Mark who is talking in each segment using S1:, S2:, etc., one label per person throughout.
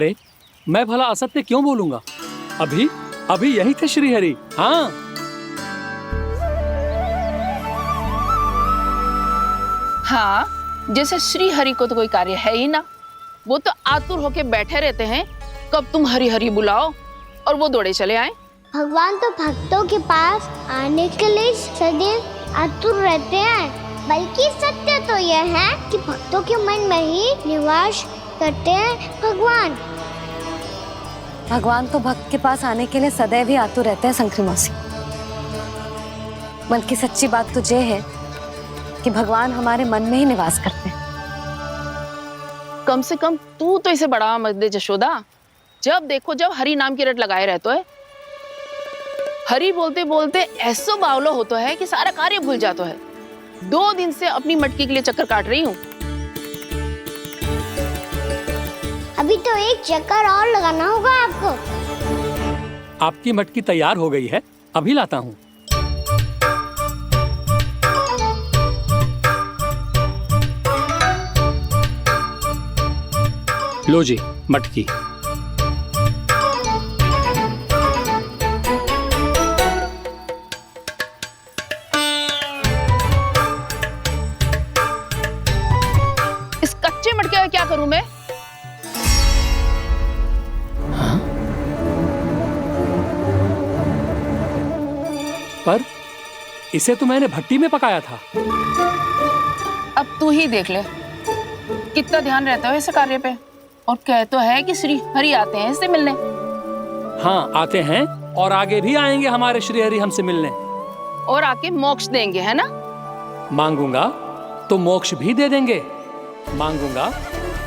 S1: अरे मैं भला असत्य क्यों बोलूंगा? अभी अभी यही थे श्रीहरि। हाँ,
S2: हाँ, जैसे श्री हरि को तो कोई कार्य है ही ना। वो तो आतुर होके बैठे रहते हैं, कब तुम हरि हरि बुलाओ और वो दौड़े चले आए।
S3: भगवान तो भक्तों के पास आने के लिए सदैव आतुर रहते हैं। बल्कि सत्य तो यह है कि भक्तों के मन में ही निवास करते हैं भगवान।
S4: भगवान तो भक्त के पास आने के लिए सदैव ही आतुर रहते हैं शंकरी मौसी। बल्कि सच्ची बात तो ये है कि भगवान हमारे मन में ही निवास करते हैं।
S2: कम से कम तू तो इसे बढ़ावा मत दे जशोदा। जब देखो जब हरि नाम की रट लगाए रहते है। हरि बोलते बोलते ऐसो बावलो होता है कि सारा कार्य भूल जाता है। 2 दिन से अपनी मटकी के लिए चक्कर काट रही हूँ।
S3: अभी तो एक चक्कर और लगाना होगा आपको।
S1: आपकी मटकी तैयार हो गई है, अभी लाता हूँ। लो जी मटकी।
S2: इस कच्चे मटके का क्या करूं मैं?
S1: पर इसे तो मैंने भट्टी में पकाया था।
S2: अब तू ही देख ले कितना ध्यान रहता है इस कार्य पे। और कह तो है कि श्री हरि आते हैं इससे मिलने।
S1: हाँ आते हैं और आगे भी आएंगे हमारे श्रीहरि हमसे मिलने।
S2: और आके मोक्ष देंगे, है ना?
S1: मांगूंगा तो मोक्ष भी दे देंगे, मांगूंगा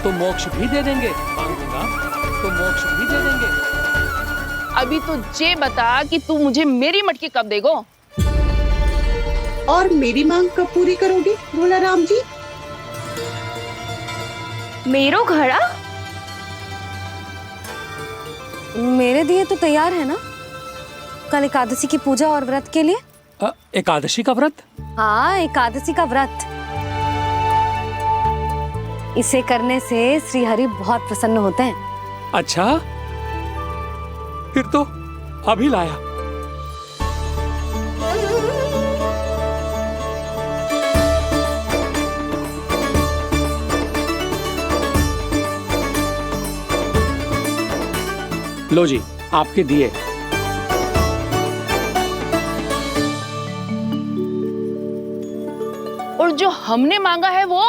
S1: तो मोक्ष भी दे देंगे, मांगूंगा तो मोक्ष भी दे देंगे।
S2: अभी तो ये बता कि तू मुझे मेरी मटकी कब देगो?
S5: और मेरी मांग कब पूरी करोगे भोला राम जी?
S3: मेरो घड़ा
S4: मेरे दिए तो तैयार है ना, कल एकादशी की पूजा और व्रत के लिए।
S1: एकादशी का व्रत?
S4: हाँ, एकादशी का व्रत। इसे करने से श्री हरि बहुत प्रसन्न होते हैं।
S1: अच्छा, फिर तो अभी लाया। लो जी आपके दिए।
S2: और जो हमने मांगा है वो?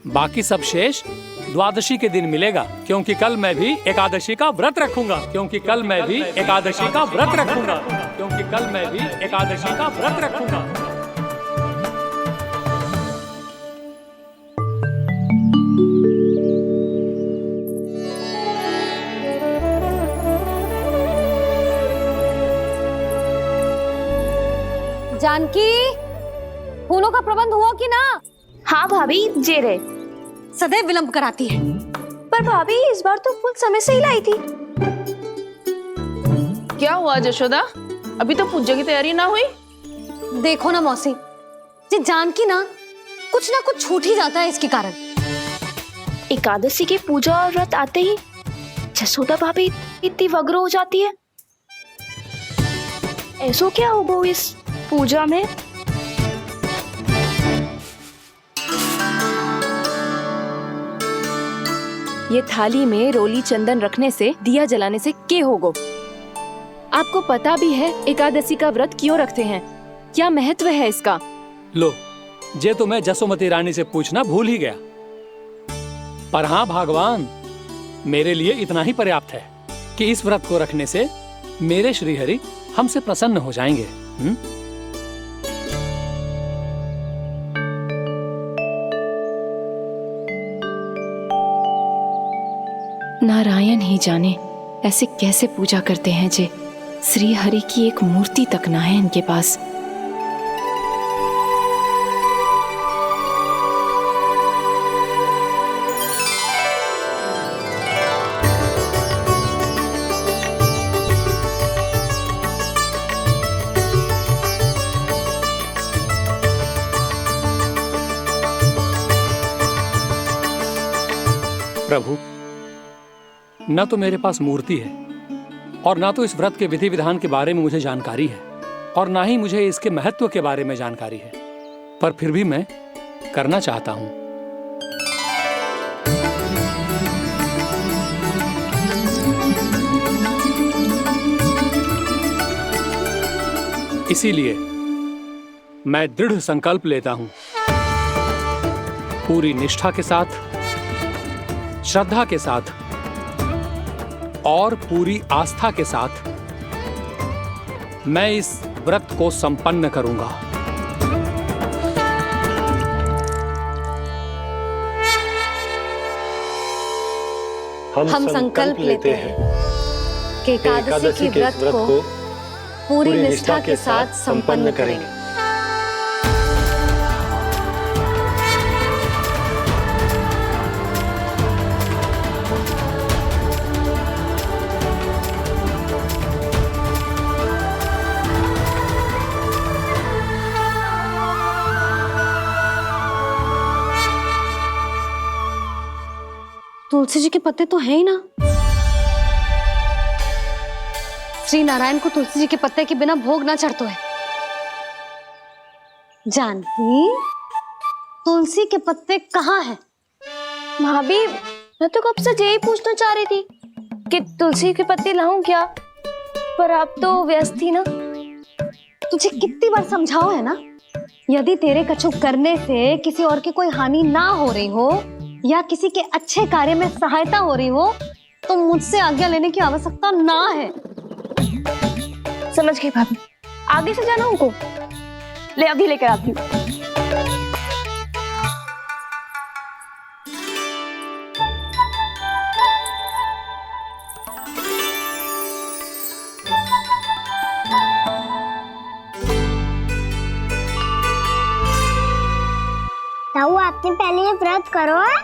S1: बाकी सब शेष द्वादशी के दिन मिलेगा, क्योंकि कल मैं भी एकादशी का व्रत रखूंगा, क्योंकि कल मैं भी एकादशी का व्रत रखूंगा, क्योंकि कल मैं भी एकादशी का व्रत रखूंगा।
S4: जानकी, फूलों का प्रबंध हुआ कि ना?
S3: हाँ भाभी, जे रे।
S4: सदैव विलंब कराती है।
S3: पर भाभी इस बार तो फूल समय से ही लाई थी।
S2: क्या हुआ जशोदा? अभी तो पूजा की तैयारी ना हुई?
S4: देखो ना मौसी, ये जानकी ना कुछ छूट ही जाता है इसके कारण।
S3: एकादशी की पूजा और व्रत आते ही जसोदा भाभी इतनी वग्र हो जाती है। ऐसो क्या होगा इस पूजा में?
S6: ये थाली में रोली चंदन रखने से, दिया जलाने से के होगो? आपको पता भी है एकादशी का व्रत क्यों रखते हैं? क्या महत्व है इसका?
S1: लो, जे तो मैं जसोमती रानी से पूछना भूल ही गया। पर हाँ भगवान, मेरे लिए इतना ही पर्याप्त है कि इस व्रत को रखने से मेरे श्रीहरि हमसे प्रसन्न हो जाएंगे।
S6: नारायण ही जाने ऐसे कैसे पूजा करते हैं जे श्री हरि की एक मूर्ति तक ना है इनके पास।
S1: प्रभु, न तो मेरे पास मूर्ति है और ना तो इस व्रत के विधि विधान के बारे में मुझे जानकारी है और ना ही मुझे इसके महत्व के बारे में जानकारी है, पर फिर भी मैं करना चाहता हूं। इसीलिए मैं दृढ़ संकल्प लेता हूं, पूरी निष्ठा के साथ, श्रद्धा के साथ और पूरी आस्था के साथ मैं इस व्रत को संपन्न करूंगा।
S4: हम संकल्प लेते हैं कि एकादशी के व्रत को पूरी निष्ठा के साथ संपन्न करेंगे। तुलसी जी के पत्ते तो हैं ही ना। श्री नारायण को तुलसी जी के पत्ते के बिना भोग ना चढ़तो है। जानकी, तुलसी के पत्ते कहाँ हैं?
S6: भाभी, मैं तो कब से यही पूछना चाह रही थी कि तुलसी के पत्ते लाऊं क्या, पर आप तो व्यस्त थी ना।
S4: तुझे कितनी बार समझाओ है ना, यदि तेरे कछु करने से किसी और की कोई हानि ना हो रही हो या किसी के अच्छे कार्य में सहायता हो रही हो तो मुझसे आज्ञा लेने की आवश्यकता ना है।
S6: समझ गई भाभी, आगे से जाना उनको। ले अभी लेकर आती हूँ।
S3: ताऊ, आपने पहले ये व्रत करो है?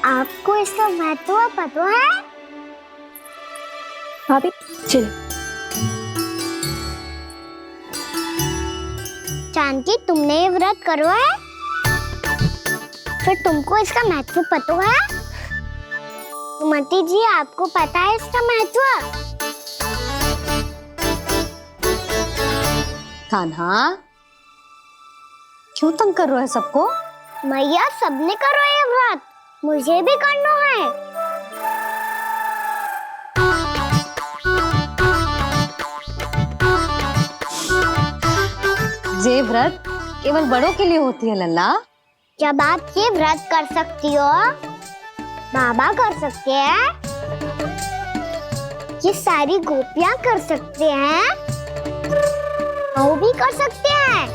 S3: आपको इसका महत्व पता है?
S6: भाभी चल।
S3: जानकी, तुमने ये व्रत करो है? फिर तुमको इसका महत्व पता है? सुमति जी, आपको पता है इसका महत्व?
S4: कान्हा, क्यों तंग कर रहे हो सबको?
S3: मैया, सबने करो ये व्रत, मुझे भी करना है।
S4: ये व्रत केवल बड़ों के लिए होती है लल्ला।
S3: जब आप ये व्रत कर सकती हो, बाबा कर सकते हैं, ये सारी गोपियां कर सकते हैं, वो भी कर सकते हैं,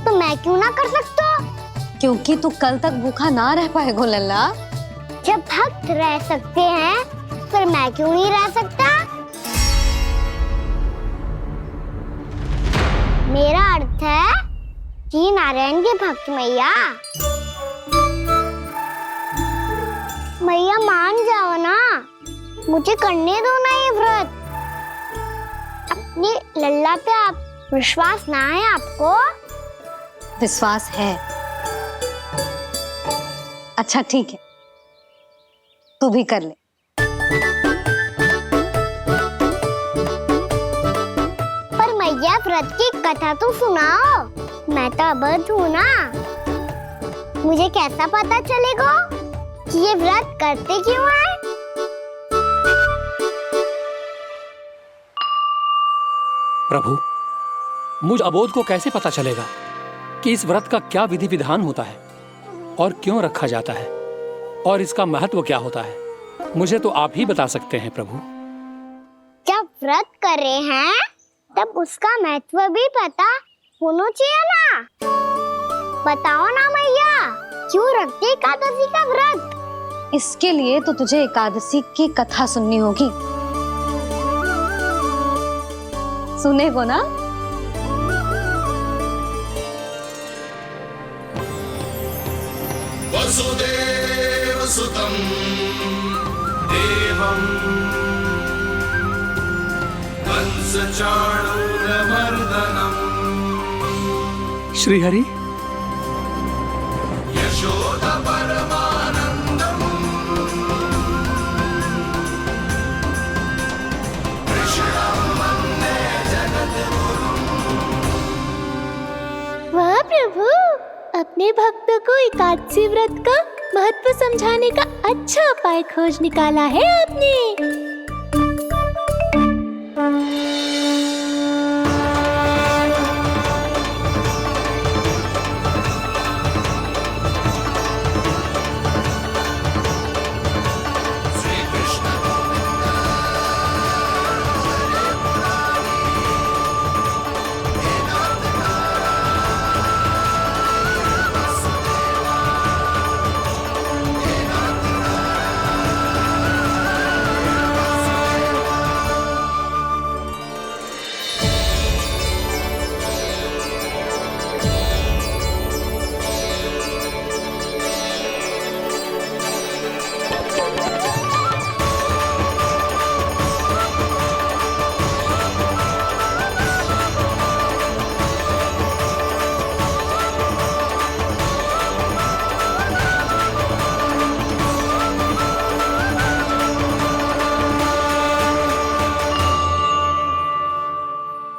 S3: तो मैं क्यों ना कर सकता?
S4: क्योंकि तू कल तक भूखा ना रह पाएगो लल्ला।
S3: जब भक्त रह सकते हैं, फिर मैं क्यों नहीं रह सकता? मेरा अर्थ है कि नारायण के भक्त मैया, मैया मान जाओ ना, मुझे करने दो ना ये व्रत। अपनी लल्ला पे आप विश्वास ना है आपको?
S4: विश्वास है। अच्छा ठीक है, तू भी कर ले।
S3: पर मैया, व्रत की कथा तो सुनाओ, मैं तो अबध हूँ ना। मुझे कैसा पता चलेगा कि ये व्रत करते क्यों है?
S1: प्रभु, मुझ अबोध को कैसे पता चलेगा कि इस व्रत का क्या विधि विधान होता है और क्यों रखा जाता है और इसका महत्व क्या होता है? मुझे तो आप ही बता सकते हैं प्रभु।
S3: जब व्रत कर रहे हैं तब उसका महत्व भी पता होना चाहिए ना। बताओ ना मैया, क्यों रखते एकादशी का व्रत?
S4: इसके लिए तो तुझे एकादशी की कथा सुननी होगी। सुनेगो ना?
S7: वसुदेव सुतं देवं कंस चाणूरमर्दनम्
S1: श्रीहरि,
S7: यशोदा परमानंदम्
S3: अपने भक्तों को एकादशी व्रत का महत्व समझाने का अच्छा उपाय खोज निकाला है आपने।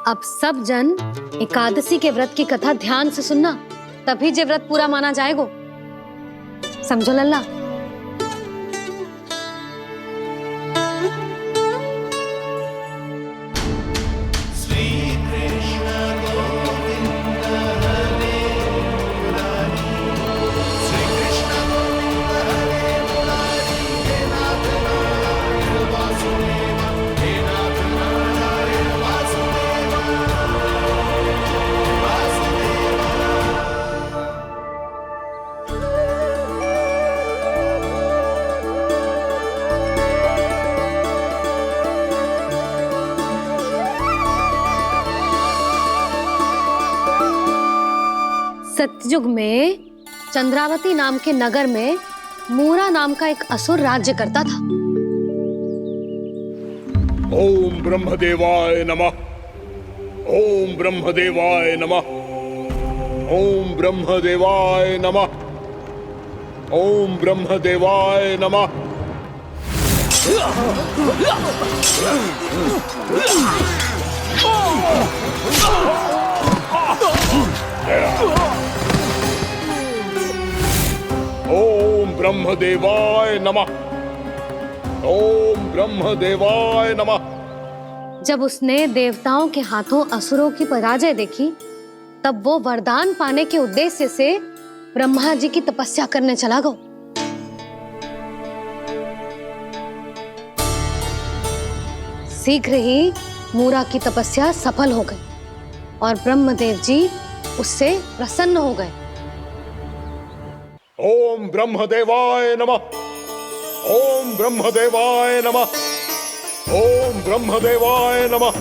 S4: अब सब जन एकादशी के व्रत की कथा ध्यान से सुनना, तभी जे व्रत पूरा माना जाएगा। समझो लल्ला? सतयुग में चंद्रावती नाम के नगर में मूरा नाम का एक असुर राज्य करता था।
S8: ओम ब्रह्मदेवाय नमः। ओम ब्रह्मदेवाय नमः। ओम ब्रह्मदेवाय नमः। ओम ब्रह्मदेवाय नमः। ओम ब्रह्मदेवाय नमः। ओम ब्रह्मदेवाय नमः।
S4: जब उसने देवताओं के हाथों असुरों की पराजय देखी, तब वो वरदान पाने के उद्देश्य से ब्रह्मा जी की तपस्या करने चला गया। शीघ्र ही मूरा की तपस्या सफल हो गई और ब्रह्मदेव जी उससे प्रसन्न हो गए।
S8: ओम ब्रह्मदेवाय नमः। ओम ब्रह्मदेवाय नमः। ओम ब्रह्मदेवाय नमः।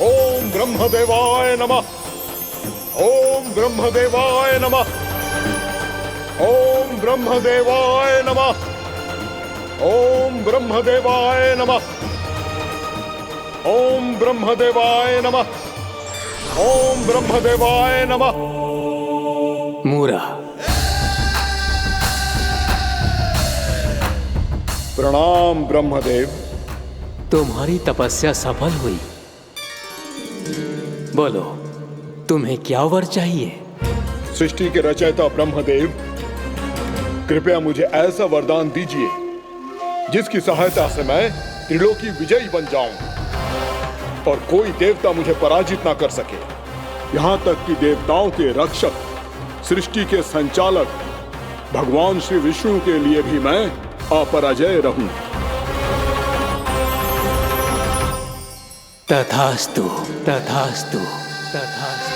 S8: ओम ब्रह्मदेवाय नमः। ओम ब्रह्मदेवाय नमः। ओम ब्रह्मदेवाय नमः। ओम ब्रह्मदेवाय नमः। ओम ब्रह्मदेवाय नमः। ओम ब्रह्मदेवाय नमः।
S1: मूरा,
S8: प्रणाम ब्रह्मदेव।
S1: तुम्हारी तपस्या सफल हुई। बोलो, तुम्हें क्या वर चाहिए?
S8: सृष्टि के रचयिता ब्रह्मदेव, कृपया मुझे ऐसा वरदान दीजिए जिसकी सहायता से मैं त्रिलोकी विजयी बन जाऊं और कोई देवता मुझे पराजित ना कर सके। यहाँ तक कि देवताओं के रक्षक, सृष्टि के संचालक भगवान श्री विष्णु के लिए भी मैं अपराजय रहूं।
S1: तथास्तु, तथास्तु, तथास्तु।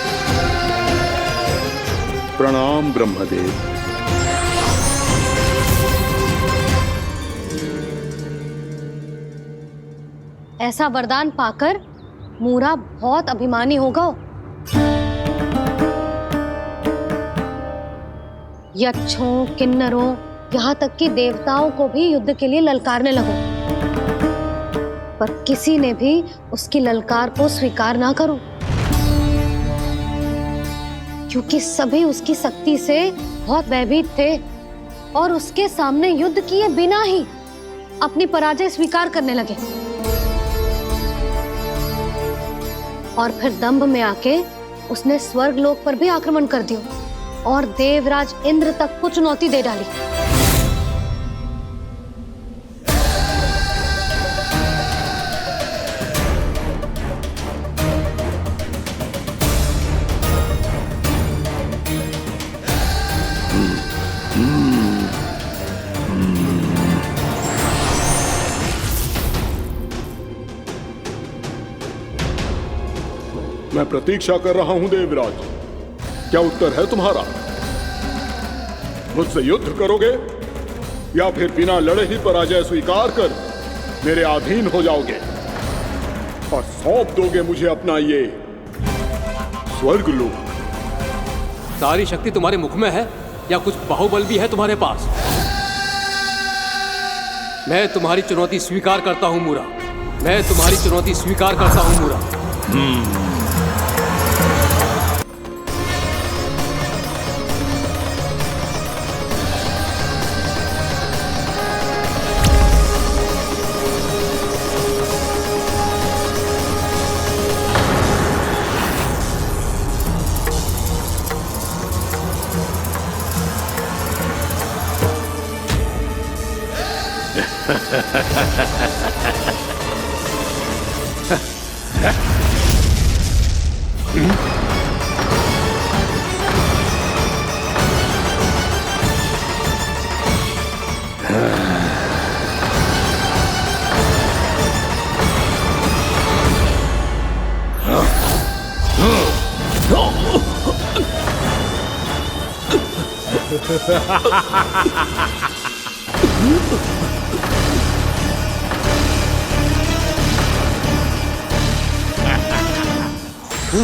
S8: प्रणाम ब्रह्मदेव।
S4: ऐसा वरदान पाकर मूरा बहुत अभिमानी होगा। यक्षों, किन्नरों, यहाँ तक कि देवताओं को भी युद्ध के लिए ललकारने लगो, पर किसी ने भी उसकी ललकार को स्वीकार ना करो, क्योंकि सभी उसकी शक्ति से बहुत भयभीत थे और उसके सामने युद्ध किए बिना ही अपनी पराजय स्वीकार करने लगे और फिर दंभ में आके उसने स्वर्ग लोक पर भी आक्रमण कर दिया और देवराज इंद्र तक को चुनौती दे डाली।
S8: मैं प्रतीक्षा कर रहा हूं देवराज, क्या उत्तर है तुम्हारा? मुझसे युद्ध करोगे या फिर बिना लड़े ही पराजय स्वीकार कर मेरे अधीन हो जाओगे और सौंप दोगे मुझे अपना ये स्वर्गलोक?
S9: सारी शक्ति तुम्हारे मुख में है या कुछ बाहुबल भी है तुम्हारे पास? मैं तुम्हारी चुनौती स्वीकार करता हूं मूरा, मैं तुम्हारी चुनौती स्वीकार करता हूं मूरा।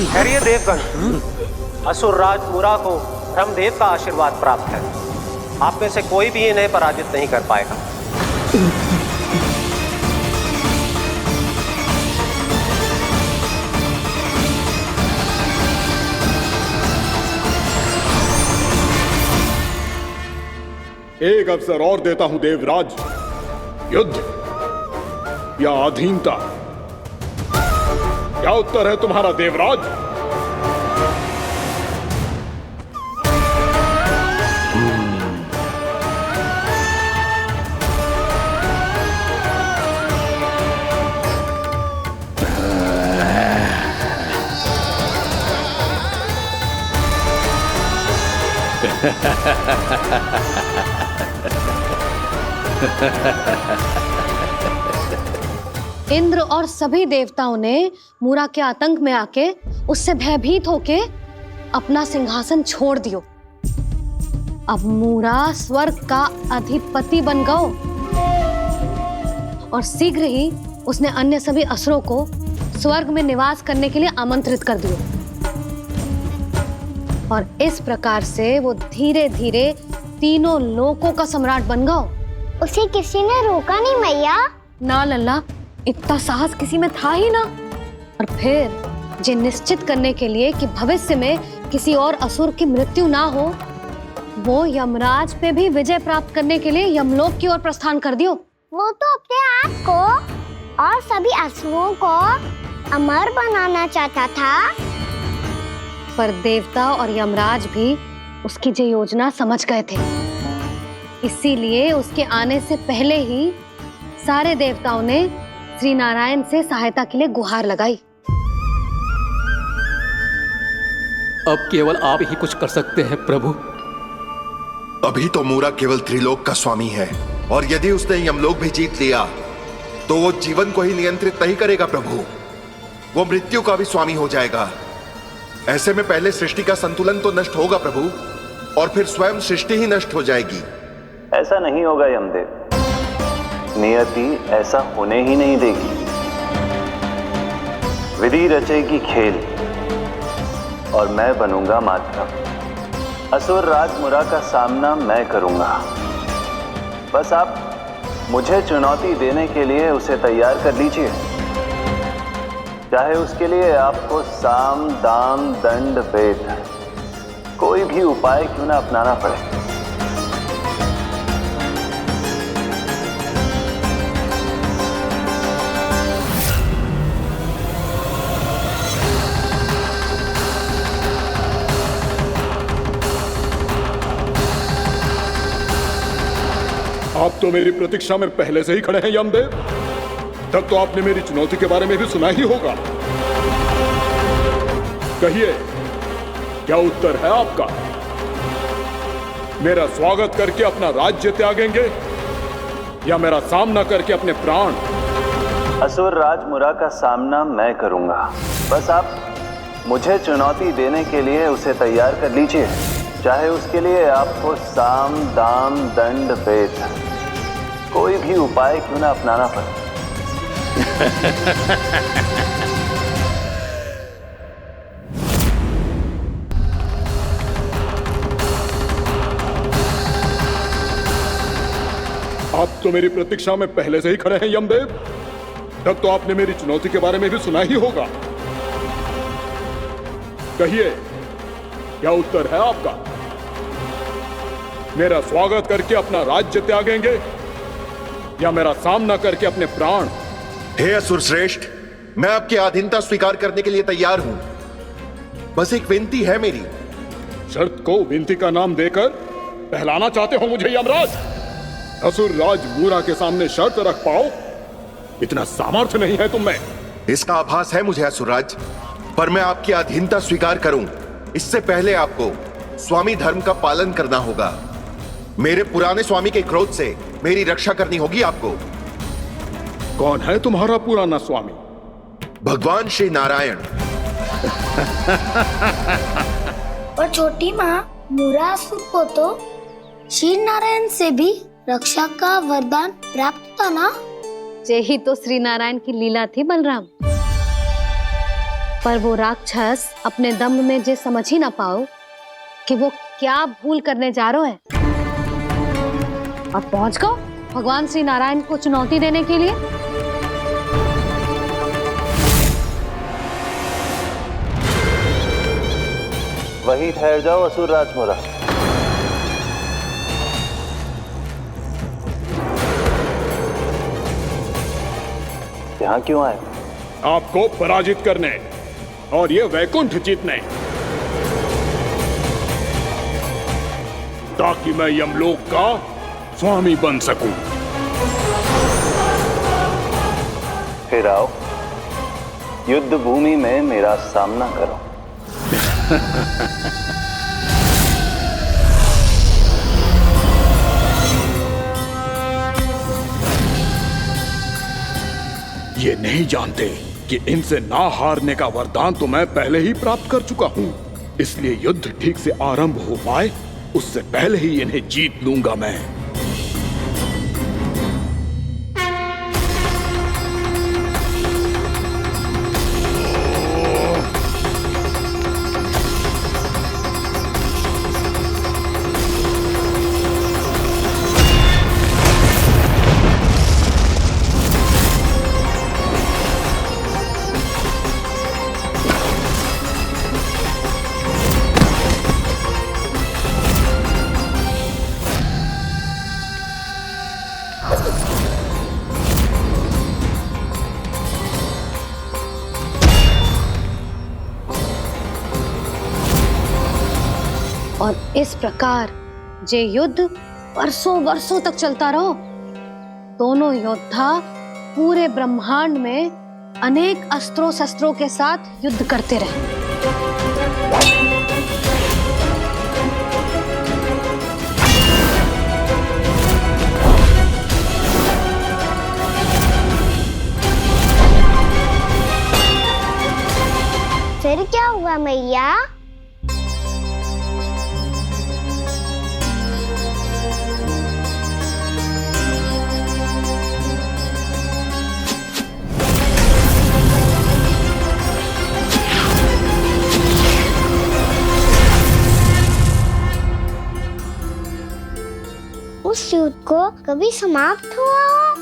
S10: खैरिए देवगण, असुर राज मुरा को ब्रह्मदेव का आशीर्वाद प्राप्त है। आप में से कोई भी इन्हें पराजित नहीं कर पाएगा।
S8: एक अवसर और देता हूं देवराज, युद्ध या अधीनता, क्या उत्तर है तुम्हारा देवराज?
S4: इंद्र और सभी देवताओं ने मूरा के आतंक में आके उससे भयभीत होके अपना सिंहासन छोड़ दियो। अब मूरा स्वर्ग का अधिपति बन गयो और शीघ्र ही उसने अन्य सभी असुरों को स्वर्ग में निवास करने के लिए आमंत्रित कर दियो। और इस प्रकार से वो धीरे धीरे तीनों लोकों का सम्राट बन गयो।
S3: उसे किसी ने रोका नहीं मैया।
S4: ना लल्ला, इतना साहस किसी में था ही ना। और फिर जे निश्चित करने के लिए कि भविष्य में किसी और असुर की मृत्यु ना हो, वो यमराज पे भी विजय प्राप्त करने के लिए यमलोक की ओर प्रस्थान कर दियो।
S3: वो तो अपने आप को और सभी असुरों को अमर बनाना चाहता था।
S4: पर देवता और यमराज भी उसकी जो योजना समझ गए थे, इसीलिए उसके आने से पहले ही सारे देवताओं ने श्री नारायण से सहायता के लिए गुहार लगाई।
S9: अब केवल आप ही कुछ कर सकते हैं प्रभु।
S11: अभी तो मूरा केवल त्रिलोक का स्वामी है, और यदि उसने यमलोक भी जीत लिया तो वो जीवन को ही नियंत्रित नहीं करेगा प्रभु, वो मृत्यु का भी स्वामी हो जाएगा। ऐसे में पहले सृष्टि का संतुलन तो नष्ट होगा प्रभु, और फिर स्वयं सृष्टि ही नष्ट हो जाएगी।
S12: ऐसा नहीं होगा यमदेव, नियति ऐसा होने ही नहीं देगी। विधि रचेगी खेल और मैं बनूंगा माध्यम। असुर राज मुरा का सामना मैं करूंगा। बस आप मुझे चुनौती देने के लिए उसे तैयार कर लीजिए, चाहे उसके लिए आपको साम दाम दंड भेद कोई भी उपाय क्यों ना अपनाना पड़े।
S8: तो मेरी प्रतीक्षा में पहले से ही खड़े हैं यमदेव। तब तो आपने मेरी चुनौती के बारे में भी सुना ही होगा। कहिए, क्या उत्तर है आपका? मेरा स्वागत करके अपना राज्य त्यागेंगे या मेरा सामना करके अपने प्राण?
S12: असुर राज मुरा का सामना मैं करूंगा। बस आप मुझे चुनौती देने के लिए उसे तैयार कर लीजिए, चाहे उसके लिए आपको साम दाम दंड भेद कोई भी उपाय क्यों ना अपनाना पड़े।
S8: आप तो मेरी प्रतीक्षा में पहले से ही खड़े हैं यमदेव। तब तो आपने मेरी चुनौती के बारे में भी सुना ही होगा। कहिए, क्या उत्तर है आपका? मेरा स्वागत करके अपना राज्य त्यागेंगे या मेरा सामना करके अपने प्राण?
S11: हे असुर श्रेष्ठ, मैं आपकी अधीनता स्वीकार करने के लिए तैयार हूं। बस एक विनती है मेरी।
S8: शर्त को विनती का नाम देकर पहलाना चाहते हो मुझे यमराज? असुर राज मूरा के सामने शर्त रख पाओ, इतना सामर्थ्य नहीं है तुम में।
S11: इसका आभास है मुझे असुरराज, पर मैं आपकी अधीनता स्वीकार करूं इससे पहले आपको स्वामी धर्म का पालन करना होगा। मेरे पुराने स्वामी के क्रोध से मेरी रक्षा करनी होगी आपको।
S8: कौन है तुम्हारा पुराना स्वामी?
S11: भगवान श्री नारायण।
S3: और छोटी माँ मूरासुर को तो श्री नारायण से भी रक्षा का वरदान प्राप्त था ना?
S4: यही तो श्री नारायण की लीला थी बलराम। पर वो राक्षस अपने दम में जे समझ ही ना पाओ कि वो क्या भूल करने जा रहे हैं, और पहुंच गो भगवान श्री नारायण को चुनौती देने के लिए।
S12: वही ठहर जाओ असुर राज मुरा। यहाँ क्यों आए?
S8: आपको पराजित करने और ये वैकुंठ जीतने, ताकि मैं यमलोक का स्वामी बन सकूं।
S12: फिर आओ, युद्ध भूमि में मेरा सामना करो।
S8: ये नहीं जानते कि इनसे ना हारने का वरदान तो मैं पहले ही प्राप्त कर चुका हूं। इसलिए युद्ध ठीक से आरंभ हो पाए उससे पहले ही इन्हें जीत लूंगा मैं।
S4: और इस प्रकार जे युद्ध वर्षों वर्षों तक चलता रहो। दोनों योद्धा पूरे ब्रह्मांड में अनेक अस्त्रों शस्त्रों के साथ युद्ध करते रहे।
S3: फिर क्या हुआ मैया? उस युद्ध को कभी समाप्त हुआ हो,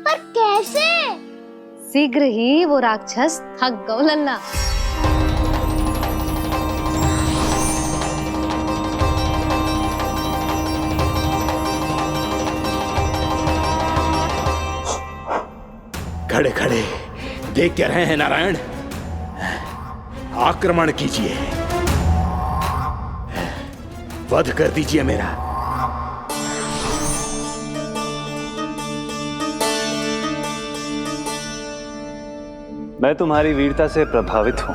S3: पर कैसे?
S4: शीघ्र ही वो राक्षस थक गौ लल्ला।
S13: खड़े खड़े देखते रहे हैं नारायण, आक्रमण कीजिए, वध कर दीजिए मेरा।
S12: मैं तुम्हारी वीरता से प्रभावित हूं,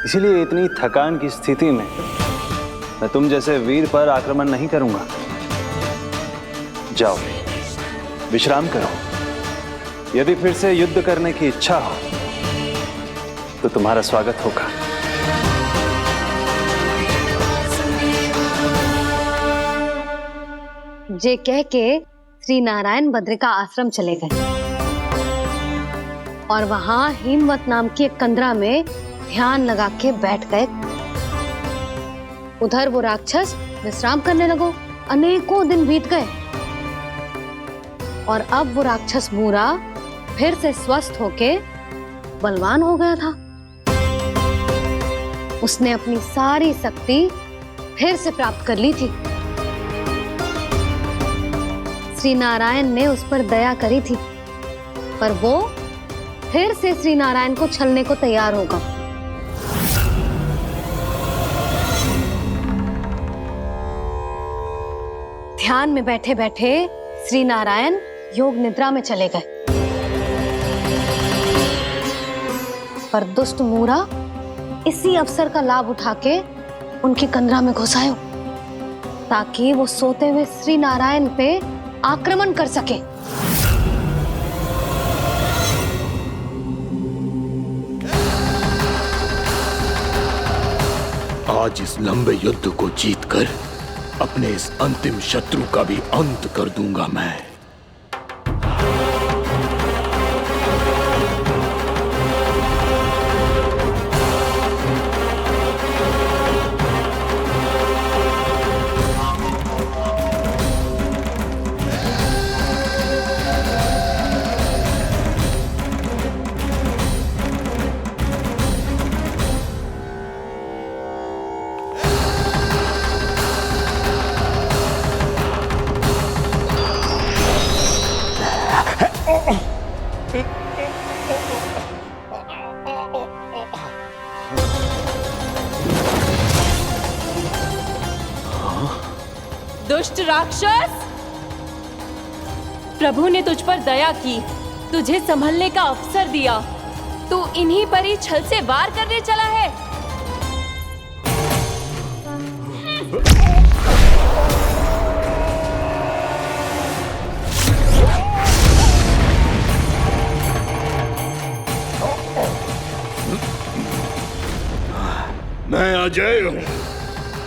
S12: इसीलिए इतनी थकान की स्थिति में मैं तुम जैसे वीर पर आक्रमण नहीं करूंगा। जाओ, विश्राम करो। यदि फिर से युद्ध करने की इच्छा हो तो तुम्हारा स्वागत होगा।
S4: जे कह के श्री नारायण बद्रिका आश्रम चले गए और वहां हिमवत नाम की एक कंदरा में ध्यान लगा के बैठ गए। उधर वो राक्षस विश्राम करने लगो। अनेकों दिन बीत गए और अब वो राक्षस मूरा फिर से स्वस्थ होके बलवान हो गया था। उसने अपनी सारी शक्ति फिर से प्राप्त कर ली थी। श्री नारायण ने उस पर दया करी थी, पर वो फिर से श्री नारायण को छलने को तैयार होगा। ध्यान में बैठे बैठे श्री नारायण योग निद्रा में चले गए, पर दुष्ट मूरा इसी अवसर का लाभ उठा के उनकी कंदरा में घुस आयो ताकि वो सोते हुए श्री नारायण पे आक्रमण कर सके।
S13: आज इस लंबे युद्ध को जीतकर अपने इस अंतिम शत्रु का भी अंत कर दूंगा मैं।
S6: दुष्ट राक्षस, प्रभु ने तुझ पर दया की, तुझे संभलने का अवसर दिया। तू इन्हीं पर ही छल से वार करने चला है।
S8: मैं अजय हूँ,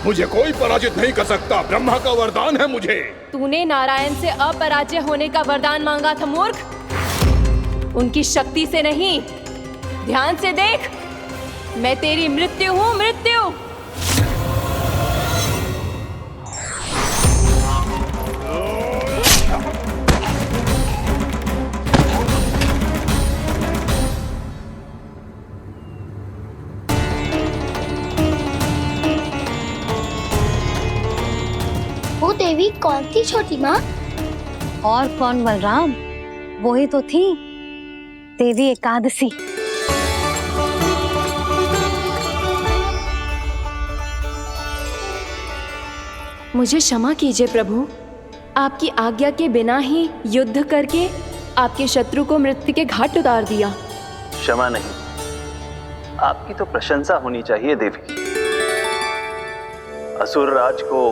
S8: मुझे कोई पराजित नहीं कर सकता। ब्रह्मा का वरदान है मुझे।
S6: तूने नारायण से अपराजय होने का वरदान मांगा था मूर्ख। उनकी शक्ति से नहीं, ध्यान से देख। मैं तेरी मृत्यु हूँ, मृत्यु।
S3: वो देवी कौन थी छोटी माँ?
S4: और कौन बलराम, वो ही तो थी देवी एकादशी।
S6: मुझे क्षमा कीजिए प्रभु, आपकी आज्ञा के बिना ही युद्ध करके आपके शत्रु को मृत्यु के घाट उतार दिया।
S12: क्षमा नहीं, आपकी तो प्रशंसा होनी चाहिए देवी। असुर राज को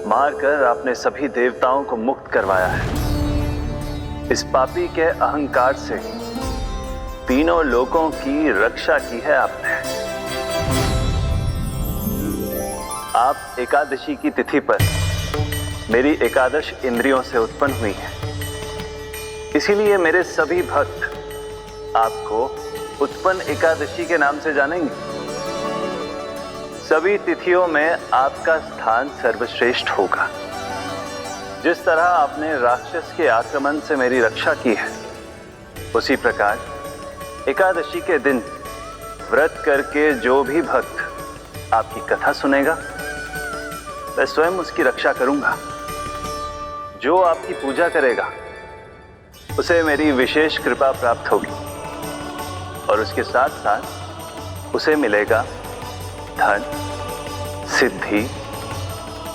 S12: मारकर आपने सभी देवताओं को मुक्त करवाया है। इस पापी के अहंकार से तीनों लोकों की रक्षा की है आपने। आप एकादशी की तिथि पर मेरी एकादश इंद्रियों से उत्पन्न हुई हैं। इसीलिए मेरे सभी भक्त आपको उत्पन्न एकादशी के नाम से जानेंगे। सभी तिथियों में आपका स्थान सर्वश्रेष्ठ होगा। जिस तरह आपने राक्षस के आक्रमण से मेरी रक्षा की है, उसी प्रकार एकादशी के दिन व्रत करके जो भी भक्त आपकी कथा सुनेगा, मैं स्वयं उसकी रक्षा करूंगा। जो आपकी पूजा करेगा उसे मेरी विशेष कृपा प्राप्त होगी और उसके साथ साथ उसे मिलेगा धन, सिद्धि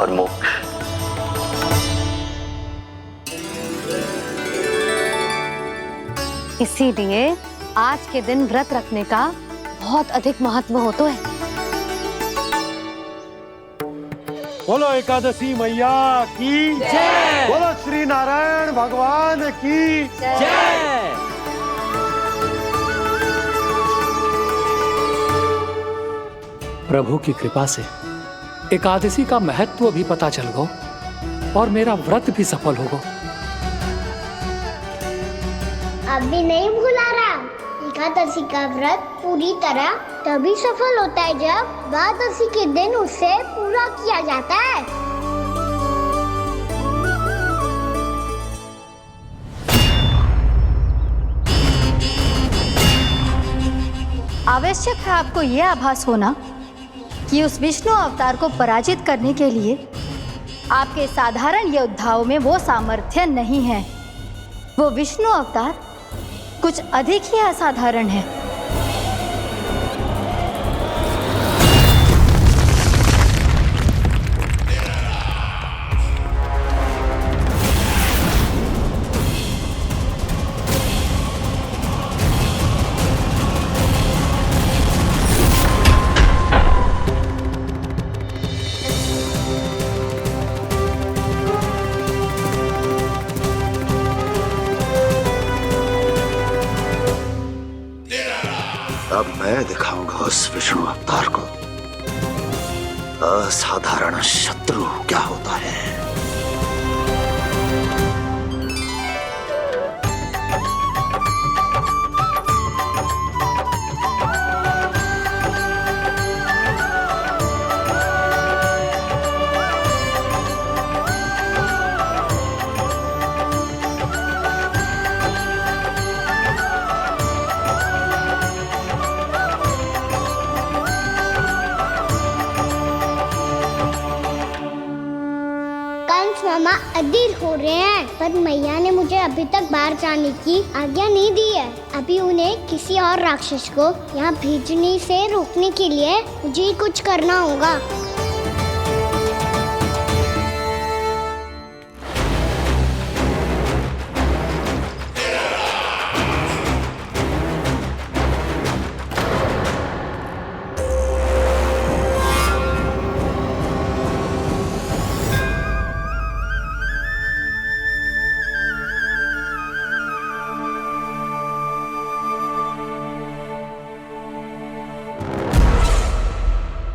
S12: और मोक्ष।
S4: इसीलिए आज के दिन व्रत रखने का बहुत अधिक महत्व होता है।
S14: बोलो एकादशी मैया की जय। बोलो श्री नारायण भगवान की जय।
S1: प्रभु की कृपा से एकादशी का महत्व भी पता चल गया और मेरा व्रत भी सफल हो गया।
S3: अभी नहीं भूला रहा, एकादशी का व्रत पूरी तरह तभी सफल होता है जब द्वादशी के दिन उसे पूरा किया जाता है।
S15: आवश्यक है आपको यह आभास होना कि उस विष्णु अवतार को पराजित करने के लिए आपके साधारण योद्धाओं में वो सामर्थ्य नहीं है। वो विष्णु अवतार कुछ अधिक ही असाधारण है।
S11: अब मैं दिखाऊंगा उस विष्णु अवतार को असाधारण शत्रु क्या होता है।
S3: मामा अधीर हो रहे हैं, पर मैया ने मुझे अभी तक बाहर जाने की आज्ञा नहीं दी है। अभी उन्हें किसी और राक्षस को यहाँ भेजने से रोकने के लिए मुझे कुछ करना होगा।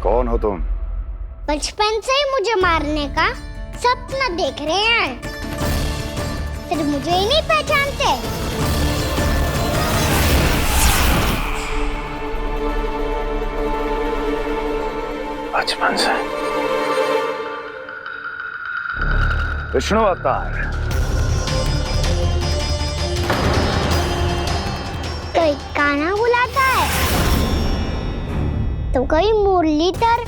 S11: कौन हो तुम?
S3: बचपन से ही मुझे मारने का सपना देख रहे हैं, सिर्फ मुझे ही नहीं पहचानते।
S11: बचपन से विष्णु अवतार।
S3: कोई गाना बुलाता है तो कोई मुरलीधर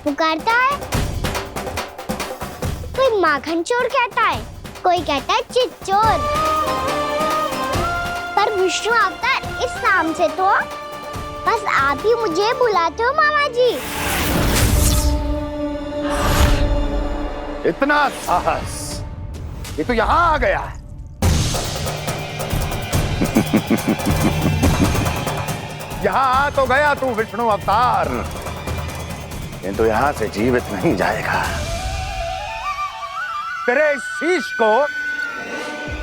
S3: पुकारता है, कोई माखन चोर कहता है, कोई कहता है चिच्चोर। पर विष्णु अवतार इस नाम से तो बस आप ही मुझे बुलाते हो मामा जी।
S11: इतना साहस, ये तो यहाँ आ गया है। यहाँ आ तो गया तू विष्णु अवतार, किंतु यहाँ से जीवित नहीं जाएगा। तेरे शीश को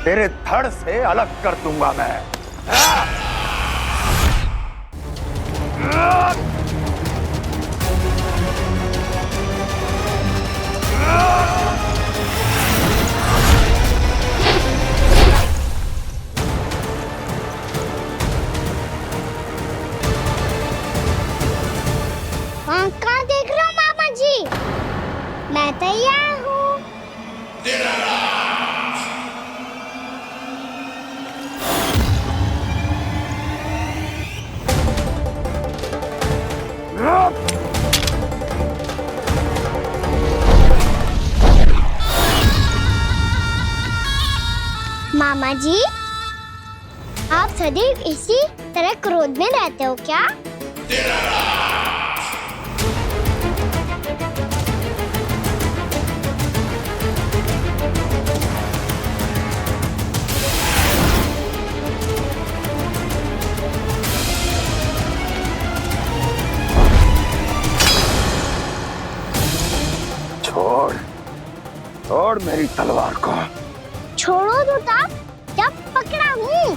S11: तेरे धड़ से अलग कर दूंगा मैं।
S3: कहाँ देख रहे हो मामा जी? मैं तैयार हूँ। मामा जी, आप सदैव इसी तरह क्रोध में रहते हो क्या?
S13: छोड़ मेरी तलवार को।
S3: छोड़ो तो तब जब पकड़ा हूँ।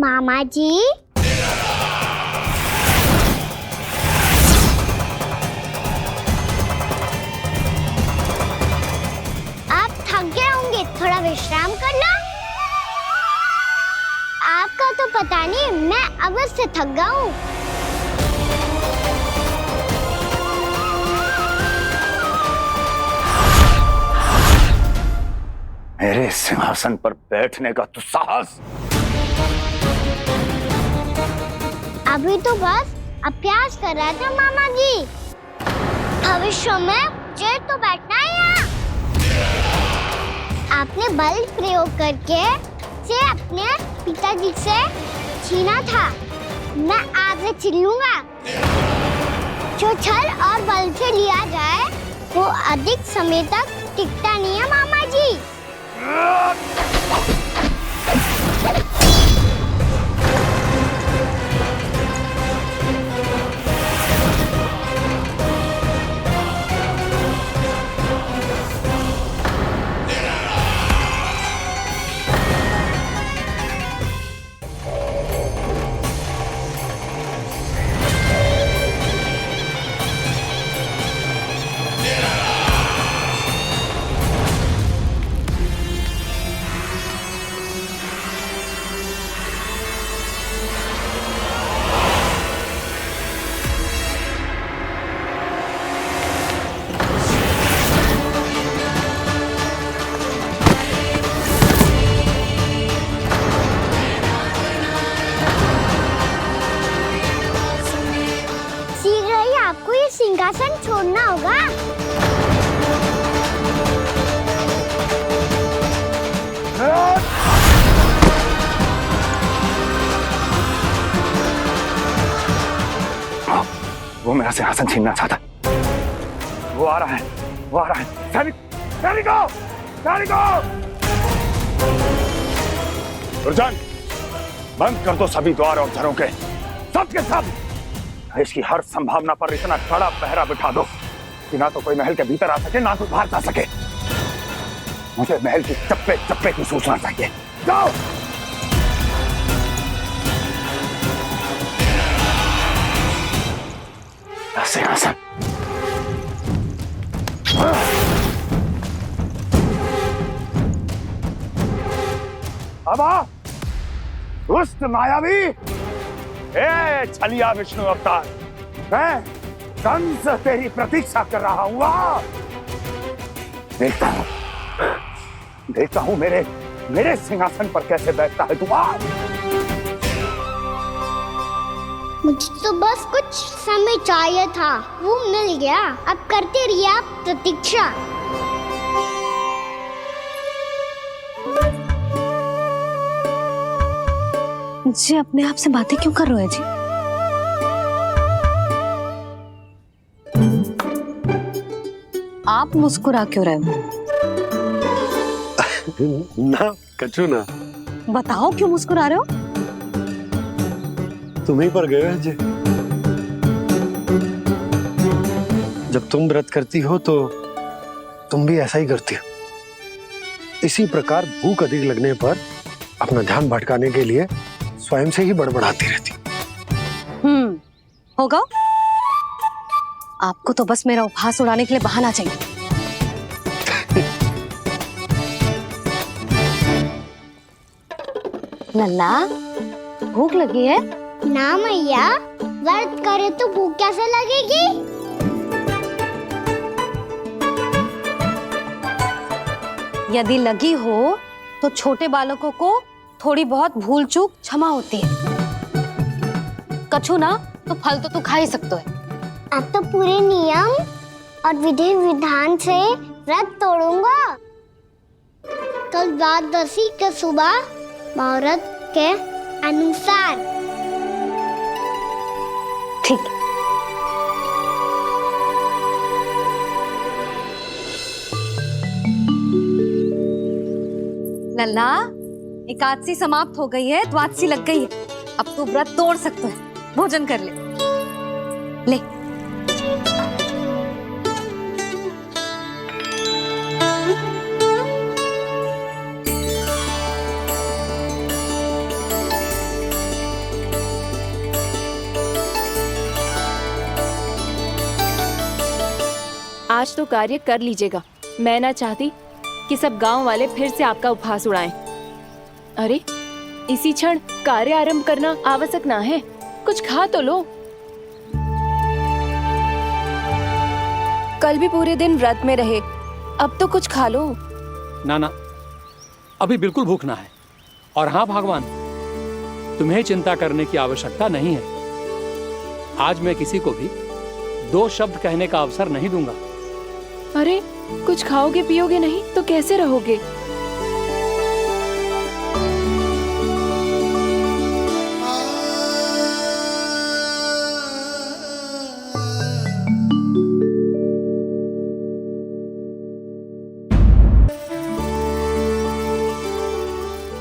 S3: मामा जी, आप थक गए होंगे, थोड़ा विश्राम कर लो। आपका तो पता नहीं, मैं अवश्य थक गया हूँ।
S13: मेरे सिंहासन पर बैठने का तू साहस?
S3: अभी तो बस अभ्यास कर रहा था मामा जी। भविष्य में मुझे तो बैठना है यहाँ। आपने बल प्रयोग करके से अपने पिताजी से छीना था, मैं आज से छीन लूंगा। जो छल और बल से लिया जाए वो अधिक समय तक टिकता नहीं है मामा जी। सिंहासन छोड़ना होगा।
S13: वो मेरा सिंहासन छीनना चाहता। वो आ रहा है, वो आ रहा है। सैनिकों, दुर्जन, बंद कर दो सभी द्वार और घरों के, सब के सब। इसकी हर संभावना पर इतना कड़ा पहरा बिठा दो कि ना तो कोई महल के भीतर आ सके, ना कोई बाहर जा सके। मुझे महल की चप्पे चप्पे की सूचना चाहिए। जाओ। सिंहासन। अब आ, दुष्ट मायावी, ए छलिया विष्णु अवतार, मैं कंस तेरी प्रतीक्षा कर रहा हूँ। देखता हूँ मेरे सिंहासन पर कैसे बैठता है तू।
S3: मुझे तो बस कुछ समय चाहिए था, वो मिल गया। अब करते रहिए आप प्रतीक्षा।
S4: जी अपने आप से बातें क्यों कर रहे हो जी? आप मुस्कुरा क्यों रहे हो?
S14: ना कचू ना।
S4: बताओ क्यों मुस्कुरा रहे हो?
S14: तुम ही पर गए हैं जी। जब तुम व्रत करती हो तो तुम भी ऐसा ही करती हो। इसी प्रकार भूख अधिक लगने पर अपना ध्यान भटकाने के लिए स्वयं से ही बड़बड़ाती रहती।
S4: होगा। आपको तो बस मेरा उपहास उड़ाने के लिए बहाना चाहिए। नन्ना, भूख लगी है?
S3: ना मैया, व्रत करे तो भूख कैसे लगेगी?
S4: यदि लगी हो तो छोटे बालकों को थोड़ी बहुत भूल चूक क्षमा होती है। कछु ना तो फल तो तू खा ही सकते है।
S3: अब तो पूरे नियम और विधि विधान से व्रत तोड़ूंगा। कल द्वादशी के सुबह मुहूर्त के अनुसार।
S4: ठीक। लल्ला, एकादशी समाप्त हो गई है, द्वादशी लग गई है। अब तू व्रत तोड़ सकता है, भोजन कर ले। ले।
S6: आज तो कार्य कर लीजिएगा। मैं ना चाहती कि सब गांव वाले फिर से आपका उपहास उड़ाएं। अरे इसी क्षण कार्य आरंभ करना आवश्यक ना है, कुछ खा तो लो। कल भी पूरे दिन व्रत में रहे, अब तो कुछ खा लो।
S1: ना, अभी बिल्कुल भूख ना है। और हाँ भगवान, तुम्हें चिंता करने की आवश्यकता नहीं है। आज मैं किसी को भी 2 शब्द कहने का अवसर नहीं दूंगा।
S6: अरे कुछ खाओगे पियोगे नहीं तो कैसे रहोगे?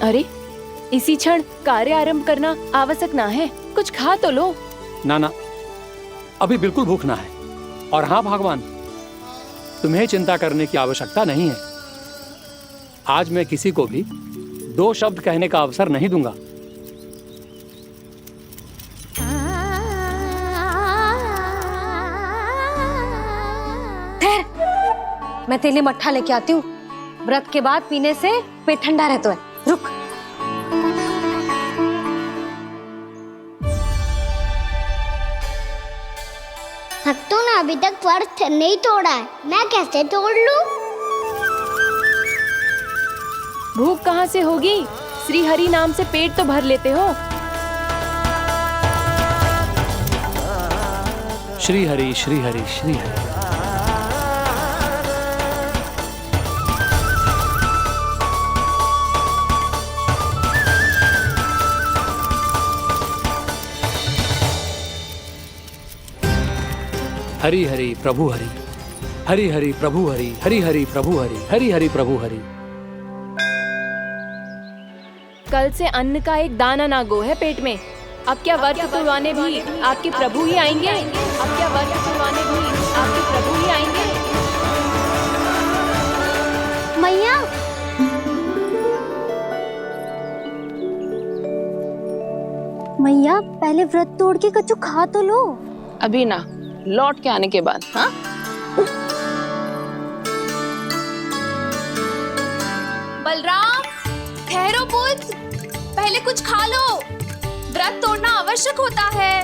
S6: अरे इसी क्षण कार्य आरंभ करना आवश्यक ना है, कुछ खा तो लो।
S1: ना, अभी बिल्कुल भूख ना है। और हाँ भगवान, तुम्हें चिंता करने की आवश्यकता नहीं है। आज मैं किसी को भी 2 शब्द कहने का अवसर नहीं दूंगा।
S4: ठहर, मैं तेरे लिए मट्ठा लेके आती हूँ। व्रत के बाद पीने से पेट ठंडा रहता है। रुक।
S3: भक्तों ने अभी तक व्रत नहीं तोड़ा है, मैं कैसे तोड़ लूं?
S6: भूख कहाँ से होगी? श्री हरि नाम से पेट तो भर लेते हो।
S1: श्री हरि श्री हरि श्री हरि। हरि हरि प्रभु हरि, हरि हरि प्रभु हरि, हरि हरि प्रभु हरि, हरि हरि प्रभु हरि।
S6: कल से अन्न का एक दाना ना गो है पेट में। अब क्या व्रत तुड़वाने भी आपके प्रभु ही आएंगे? अब क्या व्रत तुड़वाने भी आपके प्रभु ही आएंगे?
S3: मैया, मैया पहले व्रत तोड़ के कच्चू खा तो लो।
S2: अभी ना, लौट के आने के बाद। हाँ,
S6: बलराम, ठहरो पुत्र, पहले कुछ खा लो। व्रत तोड़ना आवश्यक होता है।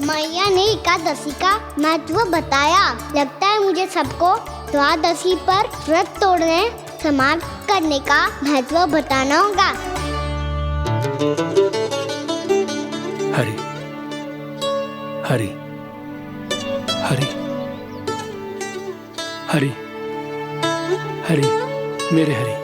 S3: मैया ने एकादशी का महत्व बताया। लगता है मुझे सबको द्वादशी पर व्रत तोड़ने समाप्त करने का महत्व बताना होगा।
S1: हरि हरि हरि हरि हरि, मेरे हरि।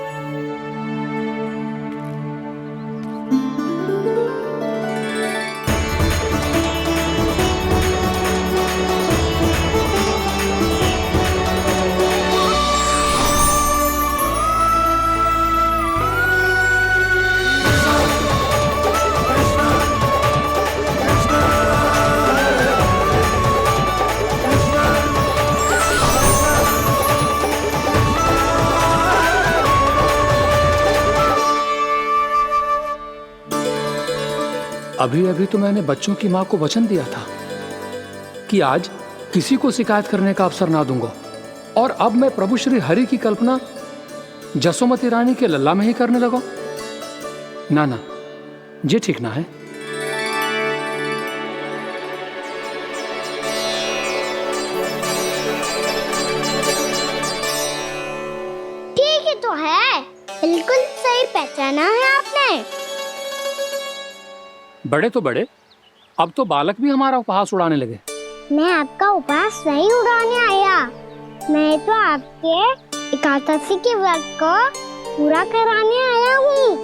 S1: अभी अभी तो मैंने बच्चों की माँ को वचन दिया था कि आज किसी को शिकायत करने का अवसर ना दूंगा, और अब मैं प्रभु श्री हरि की कल्पना जसोमती रानी के लल्ला में ही करने लगा। ना, ये ठीक ना है।
S3: ठीक ही तो है, बिल्कुल सही पहचाना है आपने।
S1: बड़े तो बड़े, अब तो बालक भी हमारा उपहास उड़ाने लगे।
S3: मैं आपका उपहास नहीं उड़ाने आया, मैं तो आपके एकादशी के व्रत को पूरा कराने आया हूँ।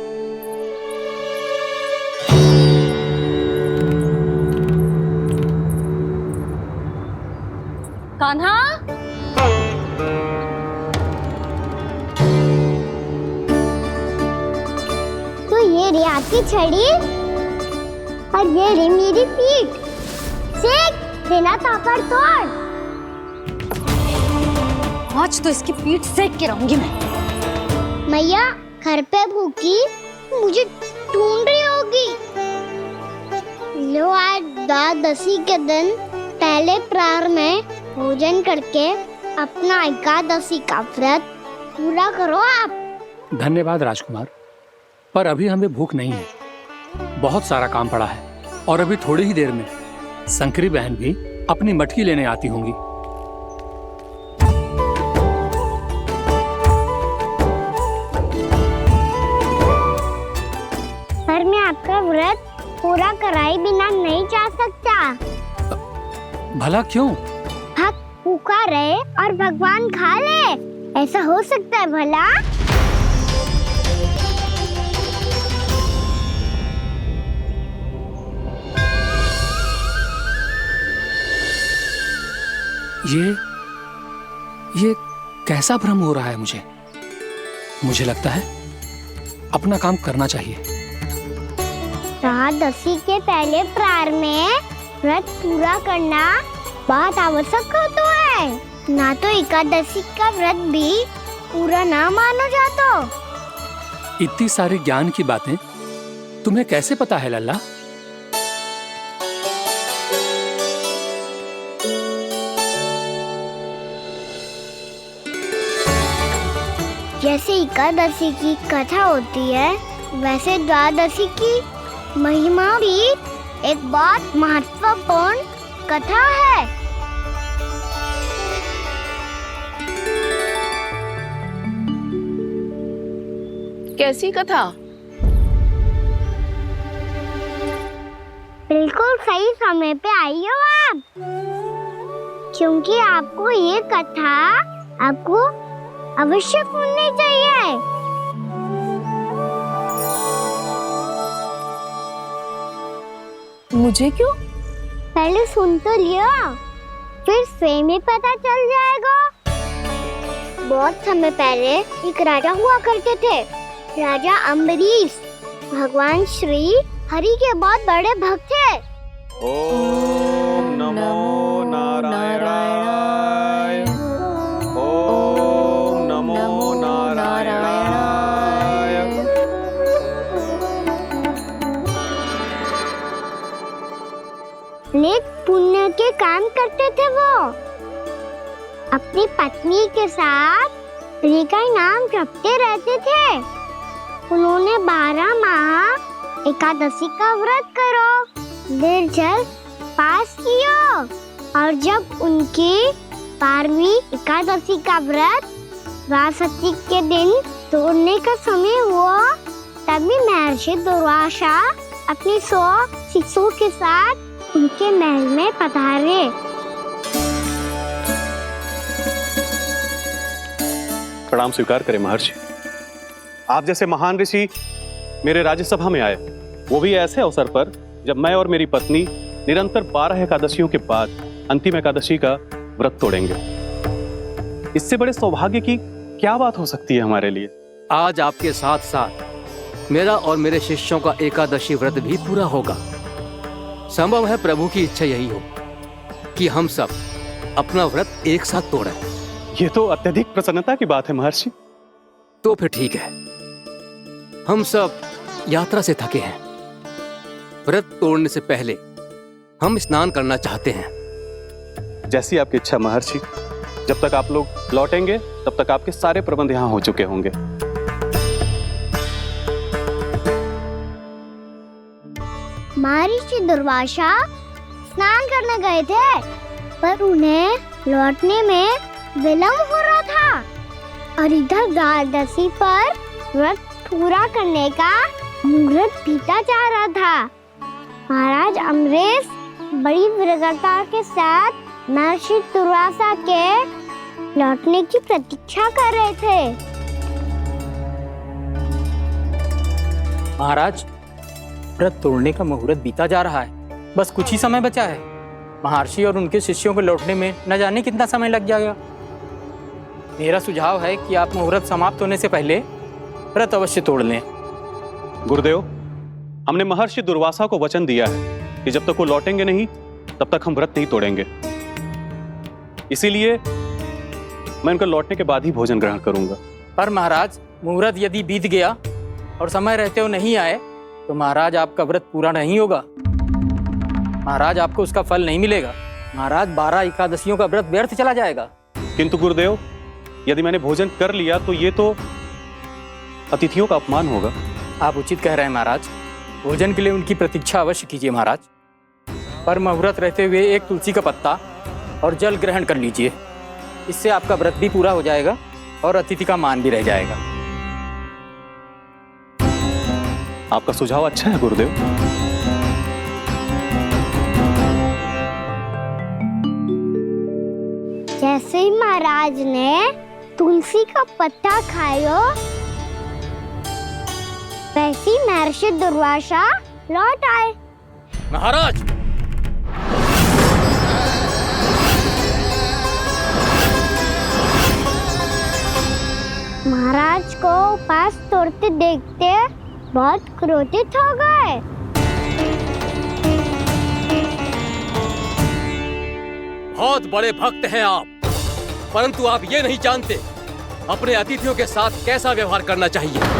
S4: कान्हा,
S3: मेरी हाथ की छड़ी और ये रही मेरी पीठ। सेक बिना ताकत तोड़।
S4: आज तो इसकी पीठ सेक के रहूंगी मैं।
S3: मैया घर पे भूखी मुझे ढूंढ रही होगी। लो आज द्वादशी के दिन पहले प्रहर में भोजन करके अपना एकादशी का व्रत पूरा करो आप।
S1: धन्यवाद राजकुमार, पर अभी हमें भूख नहीं है। बहुत सारा काम पड़ा है और अभी थोड़ी ही देर में शंकरी बहन भी अपनी मटकी लेने आती होंगी।
S3: पर मैं आपका व्रत पूरा कराए बिना नहीं जा सकता।
S1: भला क्यों?
S3: भक्त भूखा रहे और भगवान खा ले, ऐसा हो सकता है भला?
S1: ये कैसा भ्रम हो रहा है मुझे लगता है अपना काम करना चाहिए।
S3: द्वादशी के पहले प्रहर में व्रत पूरा करना बहुत आवश्यक होता है, ना तो एकादशी का व्रत भी पूरा ना मानो जातो।
S1: इतनी सारी ज्ञान की बातें तुम्हें कैसे पता है लल्ला?
S3: जैसे एकादशी की कथा होती है, वैसे द्वादशी की महिमा भी एक बहुत महत्वपूर्ण कथा है।
S2: कैसी कथा?
S3: बिल्कुल सही समय पे आई हो आप, क्योंकि आपको ये कथा आपको अवश्य सुननी चाहिए।
S6: मुझे क्यों?
S3: पहले सुन तो लियो, फिर स्वयं ही पता चल जाएगा। बहुत समय पहले एक राजा हुआ करते थे, राजा अम्बरीश। भगवान श्री हरि के बहुत बड़े भक्त थे।
S16: ओम नमो नारायणाय। ओम नमो नारायणाय।
S3: नेक पुण्य के काम करते थे वो। अपनी पत्नी के साथ हरि का नाम जपते रहते थे। उन्होंने 12 माह एकादशी का व्रत करो, निर्जल पास किया, और जब उनकी 12वीं एकादशी का व्रत द्वादशी के दिन तोड़ने का समय हुआ, तभी महर्षि दुर्वासा अपनी 100 शिष्यों के साथ उनके महल में पधारे।
S16: प्रणाम स्वीकार करें महर्षि। आप जैसे महान ऋषि मेरे राज्यसभा में आए, वो भी ऐसे अवसर पर जब मैं और मेरी पत्नी निरंतर 12 एकादशियों के बाद अंतिम एकादशी का व्रत तोड़ेंगे। इससे बड़े सौभाग्य की क्या बात हो सकती है हमारे लिए?
S9: आज आपके साथ साथ मेरा और मेरे शिष्यों का एकादशी व्रत भी पूरा होगा। संभव है प्रभु की इच्छा यही हो कि हम सब अपना व्रत एक साथ तोड़ें।
S16: ये तो अत्यधिक प्रसन्नता की बात है महर्षि।
S9: तो फिर ठीक है, हम सब यात्रा से थके हैं। व्रत तोड़ने से पहले हम स्नान करना चाहते हैं।
S16: जैसी आपकी इच्छा महर्षि। जब तक आप लोग लौटेंगे तब तक आपके सारे प्रबंध यहाँ हो चुके होंगे।
S3: महर्षि दुर्वासा स्नान करने गए थे, पर उन्हें लौटने में विलंब हो रहा था, और इधर द्वादशी पर व्रत पूरा करने का मुहूर्त बीता जा रहा था। महाराज अम्बरीश बड़ी विरक्ता के साथ महर्षि दुर्वासा के लौटने की प्रतीक्षा कर रहे थे।
S17: महाराज, व्रत तोड़ने का मुहूर्त बीता जा रहा है, बस कुछ ही समय बचा है। महर्षि और उनके शिष्यों को लौटने में न जाने कितना समय लग जाएगा। मेरा सुझाव है कि आप मुहूर्त समाप्त होने से पहले व्रत अवश्य तोड़ लें।
S16: गुरुदेव, हमने महर्षि दुर्वासा को वचन दिया है कि जब तक वो लौटेंगे नहीं तब तक हम व्रत नहीं तोड़ेंगे। इसीलिए मैं उनका लौटने के बाद ही भोजन ग्रहण करूंगा।
S17: पर महाराज, मुहूर्त यदि बीत गया और समय रहते हो नहीं आए तो महाराज आपका व्रत पूरा नहीं होगा। महाराज आपको उसका फल नहीं मिलेगा। महाराज 12 एकादशियों का व्रत व्यर्थ चला जाएगा।
S16: किंतु गुरुदेव, यदि मैंने भोजन कर लिया तो ये तो अतिथियों का अपमान होगा।
S17: आप उचित कह रहे हैं महाराज। भोजन के लिए उनकी प्रतीक्षा अवश्य कीजिए महाराज। पर मुहूर्त रहते हुए एक तुलसी का पत्ता और जल ग्रहण कर लीजिए। इससे आपका व्रत भी पूरा हो जाएगा और अतिथि का मान भी रह जाएगा।
S16: आपका सुझाव अच्छा है गुरुदेव।
S3: जैसे ही महाराज ने तुलसी का पत्ता खायो, वैसे ही महर्षि दुर्वासा लौट आए।
S1: महाराज,
S3: महाराज को उपास तोड़ते देखते बहुत क्रोधित हो गए।
S1: बहुत बड़े भक्त हैं आप, परंतु आप ये नहीं जानते अपने अतिथियों के साथ कैसा व्यवहार करना चाहिए।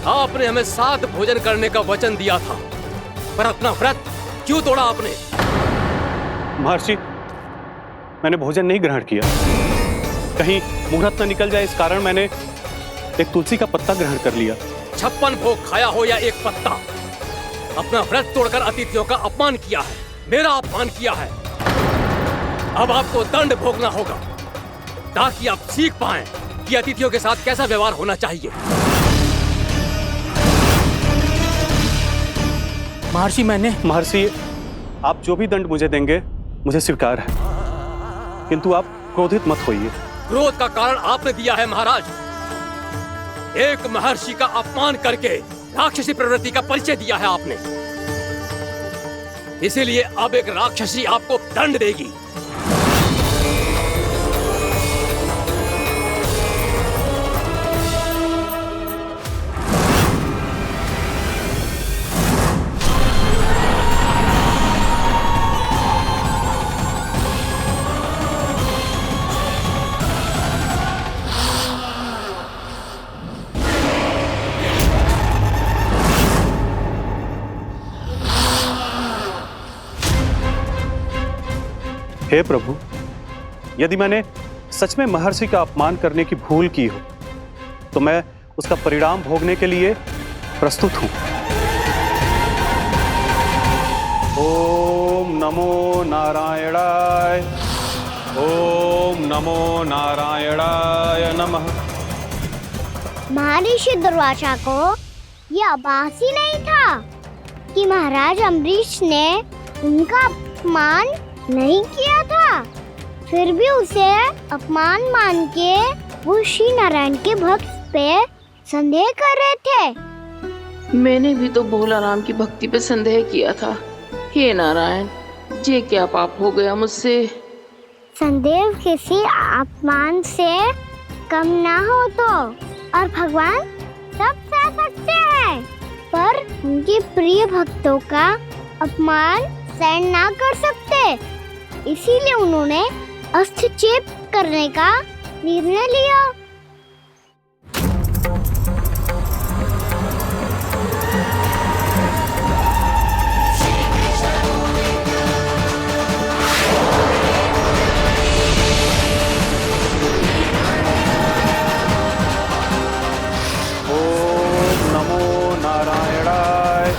S1: आपने हमें साथ भोजन करने का वचन दिया था, पर अपना व्रत क्यों तोड़ा आपने?
S16: महर्षि, मैंने भोजन नहीं ग्रहण किया। कहीं मुहूर्त न निकल जाए इस कारण मैंने एक तुलसी का पत्ता ग्रहण कर लिया।
S1: 56 भोग खाया हो या एक पत्ता, अपना व्रत तोड़कर अतिथियों का अपमान किया है, मेरा अपमान किया है। अब आपको दंड भोगना होगा ताकि आप सीख पाएं कि अतिथियों के साथ कैसा व्यवहार होना चाहिए।
S16: महर्षि, आप जो भी दंड मुझे देंगे मुझे स्वीकार है, किंतु आप क्रोधित मत होइए।
S1: क्रोध का कारण आपने दिया है महाराज। एक महर्षि का अपमान करके राक्षसी प्रवृत्ति का परिचय दिया है आपने। इसीलिए अब एक राक्षसी आपको दंड देगी।
S16: हे प्रभु, यदि मैंने सच में महर्षि का अपमान करने की भूल की हो तो मैं उसका परिणाम भोगने के लिए प्रस्तुत हूं। ओम नमो नारायणाय, ओम नमो नारायणाय नमः।
S3: महर्षि दुर्वासा को यह आभास ही नहीं था कि महाराज अम्बरीश ने उनका अपमान नहीं किया था। फिर भी उसे अपमान मान के वो श्री नारायण के भक्त पे संदेह कर रहे थे।
S2: मैंने भी तो भोला राम की भक्ति पे संदेह किया था। हे नारायण, ये क्या पाप हो गया मुझसे?
S3: संदेह किसी अपमान से कम ना हो तो, और भगवान सब सह सकते हैं, पर उनके प्रिय भक्तों का अपमान सहन ना कर सकते। इसीलिए उन्होंने हस्तक्षेप करने का निर्णय लिया।
S16: ओम नमो नारायणाय।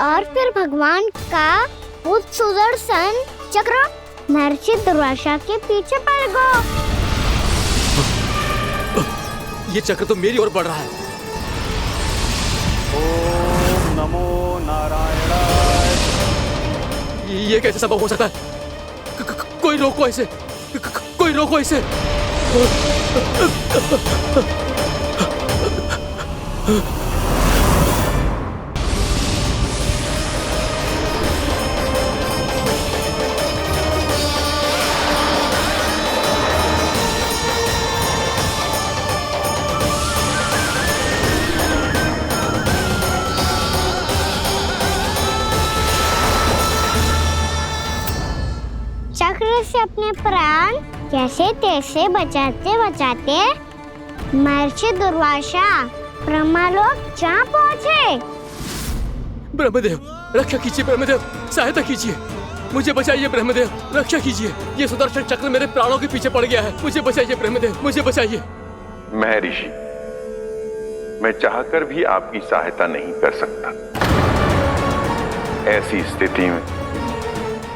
S3: और फिर भगवान का वो सुदर्शन चक्र महर्षि दुर्वासा के पीछे पड़ गया।
S1: ये चक्र तो मेरी ओर बढ़ रहा है।
S16: ओम नमो नारायणाय।
S1: ये कैसे संभव हो सकता है? कोई रोको इसे, कोई रोको इसे।
S3: अपने प्राण जैसे तैसे बचाते बचाते महर्षि दुर्वासा ब्रह्मलोक जा पहुँचे।
S1: ब्रह्मदेव रक्षा कीजिए, ब्रह्मदेव सहायता कीजिए, मुझे बचाइए ब्रह्मदेव, रक्षा कीजिए। ये सुदर्शन चक्र मेरे प्राणों के पीछे पड़ गया है, मुझे बचाइए ब्रह्मदेव, मुझे बचाइए।
S18: महर्षि, मैं चाहकर भी आपकी सहायता नहीं कर सकता। ऐसी स्थिति में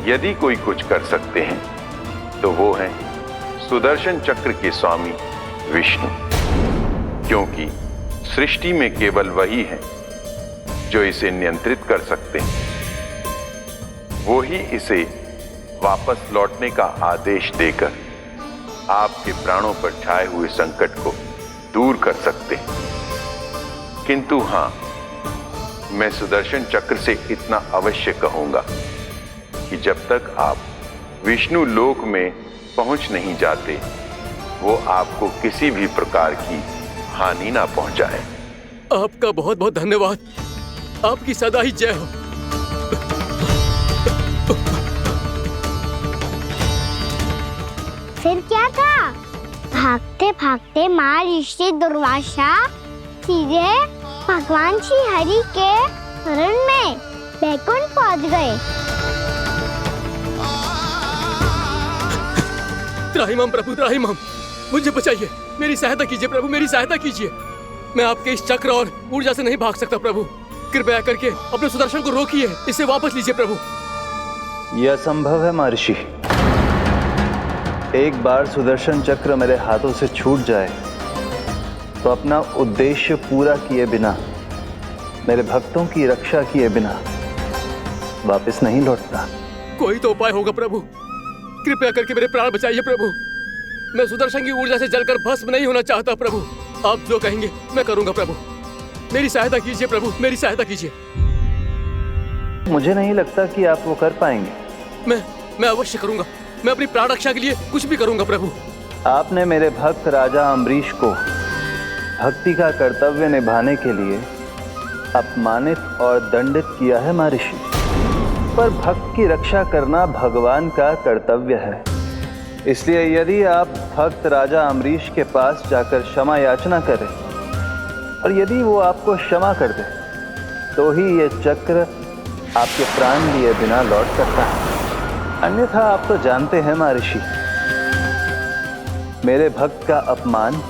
S18: यदि कोई कुछ कर सकते हैं तो वो है सुदर्शन चक्र के स्वामी विष्णु, क्योंकि सृष्टि में केवल वही है जो इसे नियंत्रित कर सकते हैं। वो ही इसे वापस लौटने का आदेश देकर आपके प्राणों पर छाए हुए संकट को दूर कर सकते हैं। किंतु हां, मैं सुदर्शन चक्र से इतना अवश्य कहूंगा कि जब तक आप विष्णु लोक में पहुंच नहीं जाते, वो आपको किसी भी प्रकार की हानि ना पहुंचाए।
S1: आपका बहुत बहुत धन्यवाद, आपकी सदा ही जय हो।
S3: फिर क्या था? भागते भागते महर्षि दुर्वासा सीधे भगवान श्री हरि के शरण में बैकुंठ पहुंच गए।
S1: त्राहिमाम प्रभु, त्राहिमाम, मुझे बचाइए, मेरी सहायता कीजिए प्रभु, मेरी सहायता कीजिए। मैं आपके इस चक्र और ऊर्जा से नहीं भाग सकता प्रभु, कृपया करके अपने सुदर्शन को रोकिए, इसे वापस लीजिए प्रभु।
S12: यह असंभव है महर्षि। एक बार सुदर्शन चक्र मेरे हाथों से छूट जाए तो अपना उद्देश्य पूरा किए बिना, मेरे भक्तों की रक्षा किए बिना वापस नहीं लौटता।
S1: कोई तो उपाय होगा प्रभु, कृपया करके मेरे प्राण बचाइए प्रभु। मैं सुदर्शन की ऊर्जा से जलकर भस्म नहीं होना चाहता प्रभु। आप जो कहेंगे मैं करूंगा प्रभु, मेरी सहायता कीजिए प्रभु, मेरी सहायता कीजिए।
S12: मुझे नहीं लगता कि आप वो कर पाएंगे।
S1: मैं अवश्य करूंगा, मैं अपनी प्राण रक्षा के लिए कुछ भी करूंगा प्रभु।
S12: आपने मेरे भक्त राजा अम्बरीश को भक्ति का कर्तव्य निभाने के लिए अपमानित और दंडित किया है महर्षि, पर भक्त की रक्षा करना भगवान का कर्तव्य है। इसलिए यदि आप भक्त राजा अम्बरीश के पास जाकर क्षमा याचना करें और यदि वो आपको क्षमा कर दे तो ही ये चक्र आपके प्राण लिए बिना लौट सकता है। अन्यथा आप तो जानते हैं महर्षि, मेरे भक्त का अपमान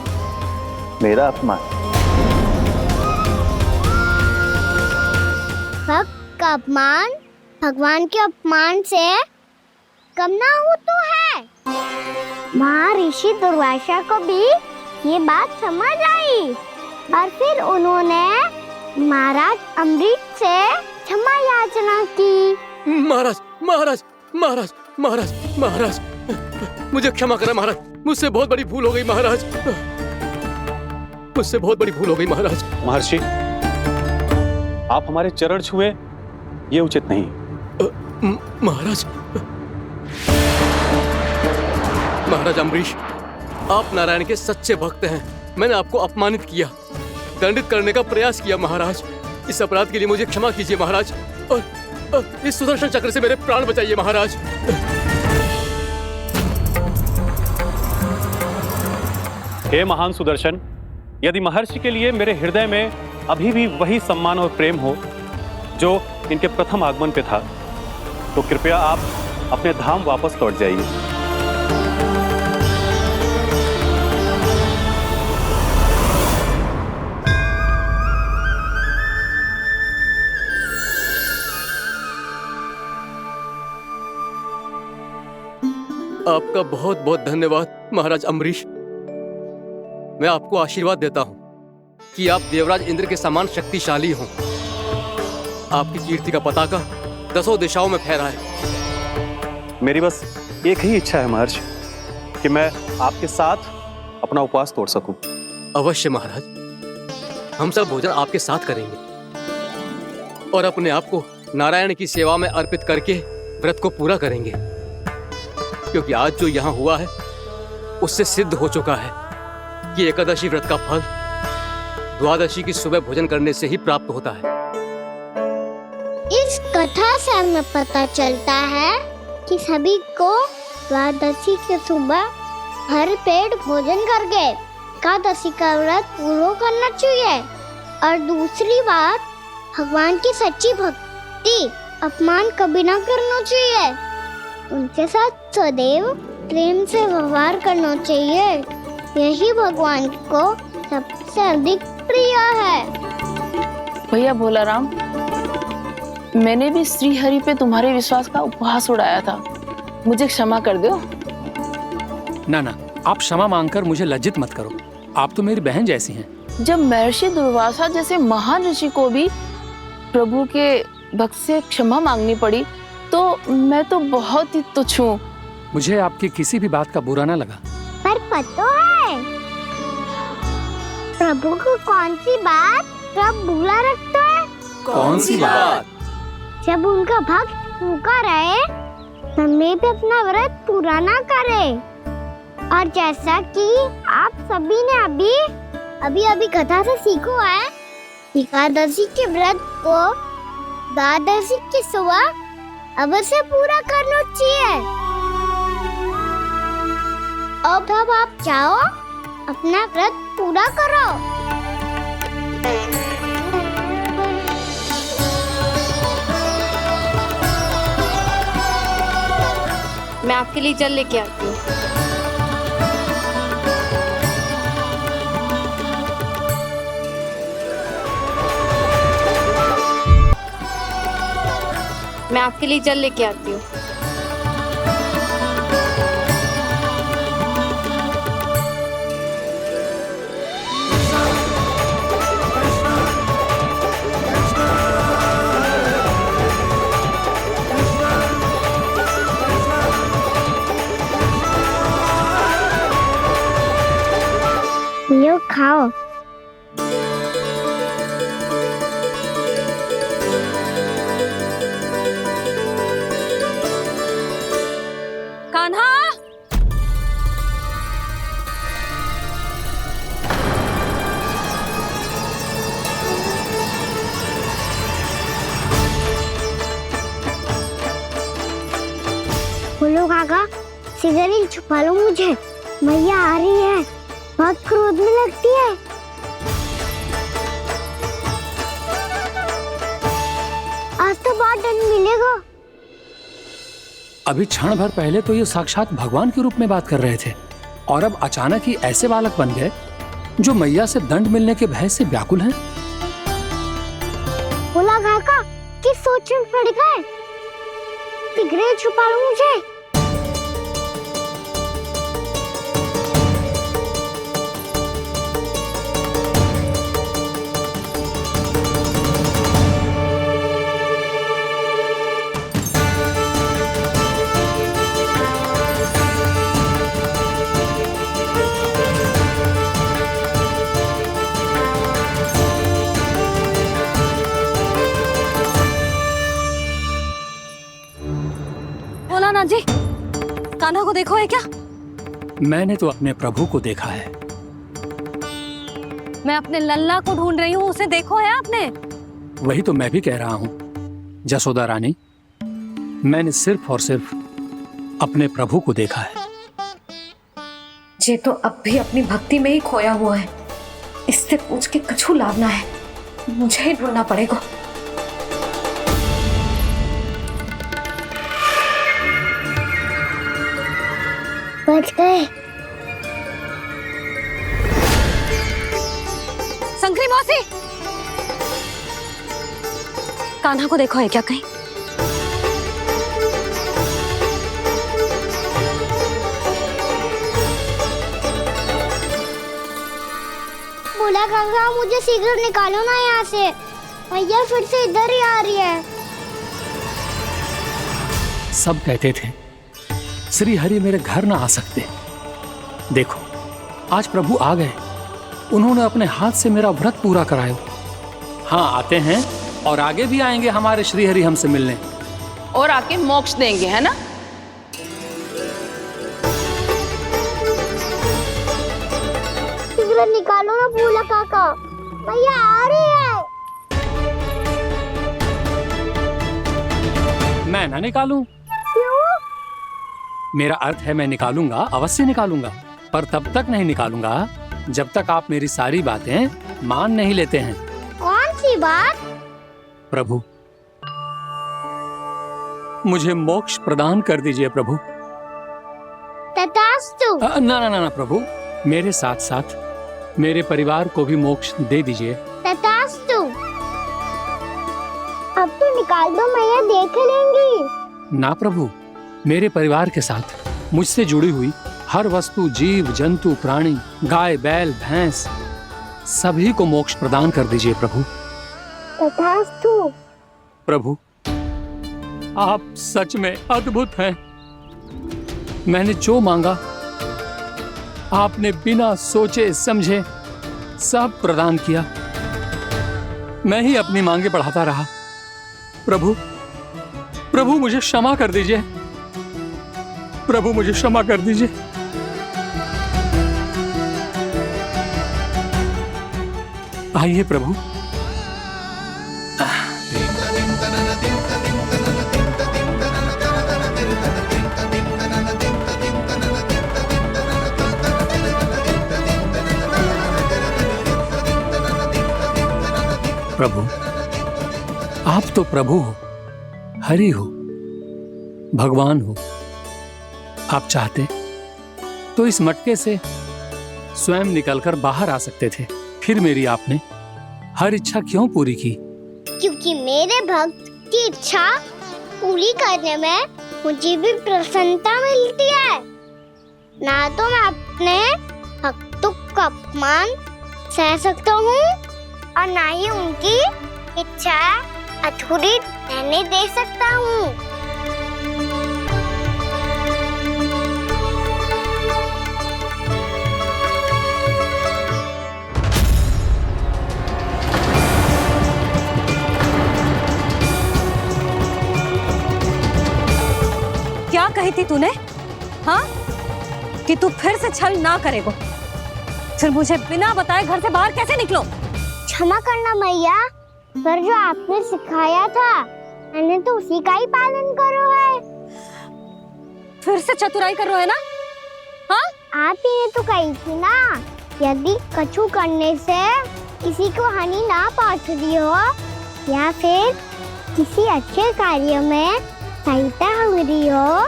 S12: मेरा अपमान।
S3: भक्त का अपमान भगवान के अपमान से कम ना हो तो है। महर्षि दुर्वासा को भी ये बात समझ आई और फिर उन्होंने महाराज अम्बरीश से क्षमा याचना की।
S1: महाराज महाराज महाराज महाराज महाराज, मुझे क्षमा करें महाराज, मुझसे बहुत बड़ी भूल हो गई महाराज, मुझसे बहुत बड़ी भूल हो गई महाराज।
S16: महर्षि, आप हमारे चरण छुए ये उचित नहीं।
S1: महाराज, महाराज अम्बरीश, आप नारायण के सच्चे भक्त हैं। मैंने आपको अपमानित किया, दंडित करने का प्रयास किया महाराज। इस अपराध के लिए मुझे क्षमा कीजिए महाराज, और इस सुदर्शन चक्र से मेरे प्राण बचाइए महाराज।
S16: हे महान सुदर्शन, यदि महर्षि के लिए मेरे हृदय में अभी भी वही सम्मान और प्रेम हो जो इनके प्रथम आगमन पे था, तो कृपया आप अपने धाम वापस लौट जाइए।
S1: आपका बहुत बहुत धन्यवाद महाराज अम्बरीश। मैं आपको आशीर्वाद देता हूं कि आप देवराज इंद्र के समान शक्तिशाली हों। आपकी कीर्ति का पताका दसों दिशाओं में फहराए।
S16: मेरी बस एक ही इच्छा है महर्षि, कि मैं आपके साथ अपना उपवास तोड़ सकूं।
S1: अवश्य महाराज, हम सब भोजन आपके साथ करेंगे और अपने आप को नारायण की सेवा में अर्पित करके व्रत को पूरा करेंगे, क्योंकि आज जो यहाँ हुआ है उससे सिद्ध हो चुका है कि एकादशी व्रत का फल द्वादशी की सुबह भोजन करने से ही प्राप्त होता है।
S3: इस कथा से हमें पता चलता है कि सभी को द्वादशी के सुबह हर पेट भोजन करके एकादशी का व्रत पूरा करना चाहिए। और दूसरी बात, भगवान की सच्ची भक्ति अपमान कभी ना करना चाहिए। उनके साथ सदैव प्रेम से व्यवहार करना चाहिए। यही भगवान को सबसे अधिक प्रिय है।
S2: भैया भोला राम, मैंने भी श्री हरि पे तुम्हारे विश्वास का उपहास उड़ाया था, मुझे क्षमा कर दो।
S1: ना ना, आप क्षमा मांगकर मुझे लज्जित मत करो, आप तो मेरी बहन जैसी हैं।
S2: जब महर्षि दुर्वासा जैसे महान ऋषि को भी प्रभु के भक्त से क्षमा मांगनी पड़ी, तो मैं तो बहुत ही तुच्छ हूँ।
S1: मुझे आपकी किसी भी बात का बुरा ना लगा।
S3: पर पता है प्रभु को कौन सी बात सब भूला रखता है?
S1: कौन सी बात?
S3: जब उनका भक्त भूखा रहे, समय पे अपना व्रत पूरा ना करे। और जैसा कि आप सभी ने अभी कथा से सीखो है, एकादशी के व्रत को द्वादशी की सुबह अवश्य पूरा करना चाहिए। अब आप जाओ, अपना व्रत पूरा करो।
S4: मैं आपके लिए जल लेके आती हूँ। मैं आपके लिए जल लेके आती हूँ।
S3: लो खाओ।
S4: कान्हा,
S3: बोलो काका, सिगरेट छुपा लो मुझे, मैया आ रही है, बहुत क्रोध में लगती है। आज तो बहुत दंड मिलेगा।
S1: अभी क्षण भर पहले तो ये साक्षात भगवान के रूप में बात कर रहे थे, और अब अचानक ही ऐसे बालक बन गए जो मैया से दंड मिलने के भय से व्याकुल हैं।
S3: बोला काका, किस सोच में पड़ गए? सिगरेट छुपा लो मुझे।
S4: भोलानाथ जी, कान्हा को देखो है क्या?
S1: मैंने तो अपने प्रभु को देखा है।
S4: मैं अपने लल्ला को ढूंढ रही हूँ, उसे देखो है आपने?
S1: वही तो मैं भी कह रहा हूँ जसोदा रानी, मैंने सिर्फ और सिर्फ अपने प्रभु को देखा है।
S4: ये तो अब भी अपनी भक्ति में ही खोया हुआ है, इससे पूछ के कछु लाभ ना है, मुझे ही ढूंढना पड़ेगा।
S3: बच गए।
S4: शंकरी मौसी, कान्हा को देखो है क्या कहीं?
S3: बोला काका, मुझे सिगरेट निकालो ना यहाँ से, भैया फिर से इधर ही आ रही है।
S1: सब कहते थे श्री हरि मेरे घर ना आ सकते, देखो आज प्रभु आ गए, उन्होंने अपने हाथ से मेरा व्रत पूरा कराया। हाँ, आते हैं और आगे भी आएंगे हमारे श्री हरि हमसे मिलने,
S2: और आके मोक्ष देंगे, है ना?
S3: सिगरेट निकालो ना भोला काका, भैया आ रही है।
S1: मैं ना निकालूं?
S3: क्यों?
S1: मेरा अर्थ है मैं निकालूंगा, अवश्य निकालूंगा, पर तब तक नहीं निकालूंगा जब तक आप मेरी सारी बातें मान नहीं लेते हैं।
S3: कौन सी बात?
S1: प्रभु, मुझे मोक्ष प्रदान कर दीजिए प्रभु।
S3: तथास्तु।
S1: ना ना ना ना प्रभु, मेरे साथ साथ मेरे परिवार को भी मोक्ष दे दीजिए।
S3: तथास्तु। अब तो निकाल दो, मैया देख लेंगी।
S1: ना प्रभु, मेरे परिवार के साथ मुझसे जुड़ी हुई हर वस्तु, जीव जंतु, प्राणी, गाय बैल भैंस, सभी को मोक्ष प्रदान कर दीजिए प्रभु।
S3: तथास्तु।
S1: प्रभु, आप सच में अद्भुत हैं। मैंने जो मांगा आपने बिना सोचे समझे सब प्रदान किया। मैं ही अपनी मांगे बढ़ाता रहा। प्रभु, प्रभु मुझे क्षमा कर दीजिए। प्रभु मुझे क्षमा कर दीजिए। आइए प्रभु। प्रभु, आप तो प्रभु हो, हरि हो, भगवान हो। आप चाहते तो इस मटके से स्वयं निकलकर बाहर आ सकते थे, फिर मेरी आपने हर इच्छा क्यों पूरी की?
S3: क्योंकि मेरे भक्त की इच्छा पूरी करने में मुझे भी प्रसन्नता मिलती है। ना तो मैं अपने भक्तों का अपमान सह सकता हूँ और ना ही उनकी इच्छा अधूरी रहने दे सकता हूँ।
S4: क्या कही थी तूने? हाँ, कि तू फिर से छल ना करेगो। फिर मुझे बिना बताए घर से बाहर कैसे निकलो?
S3: क्षमा करना मैया, पर जो आपने सिखाया था मैंने तो उसी का ही पालन करो है।
S4: फिर से चतुराई कर रहे हो है ना? हाँ?
S3: आप ही ने तो कही थी ना, यदि कछु करने से किसी को हानि ना पहुंचती हो या फिर किसी अच्छे कार्य में सहायता हो रही हो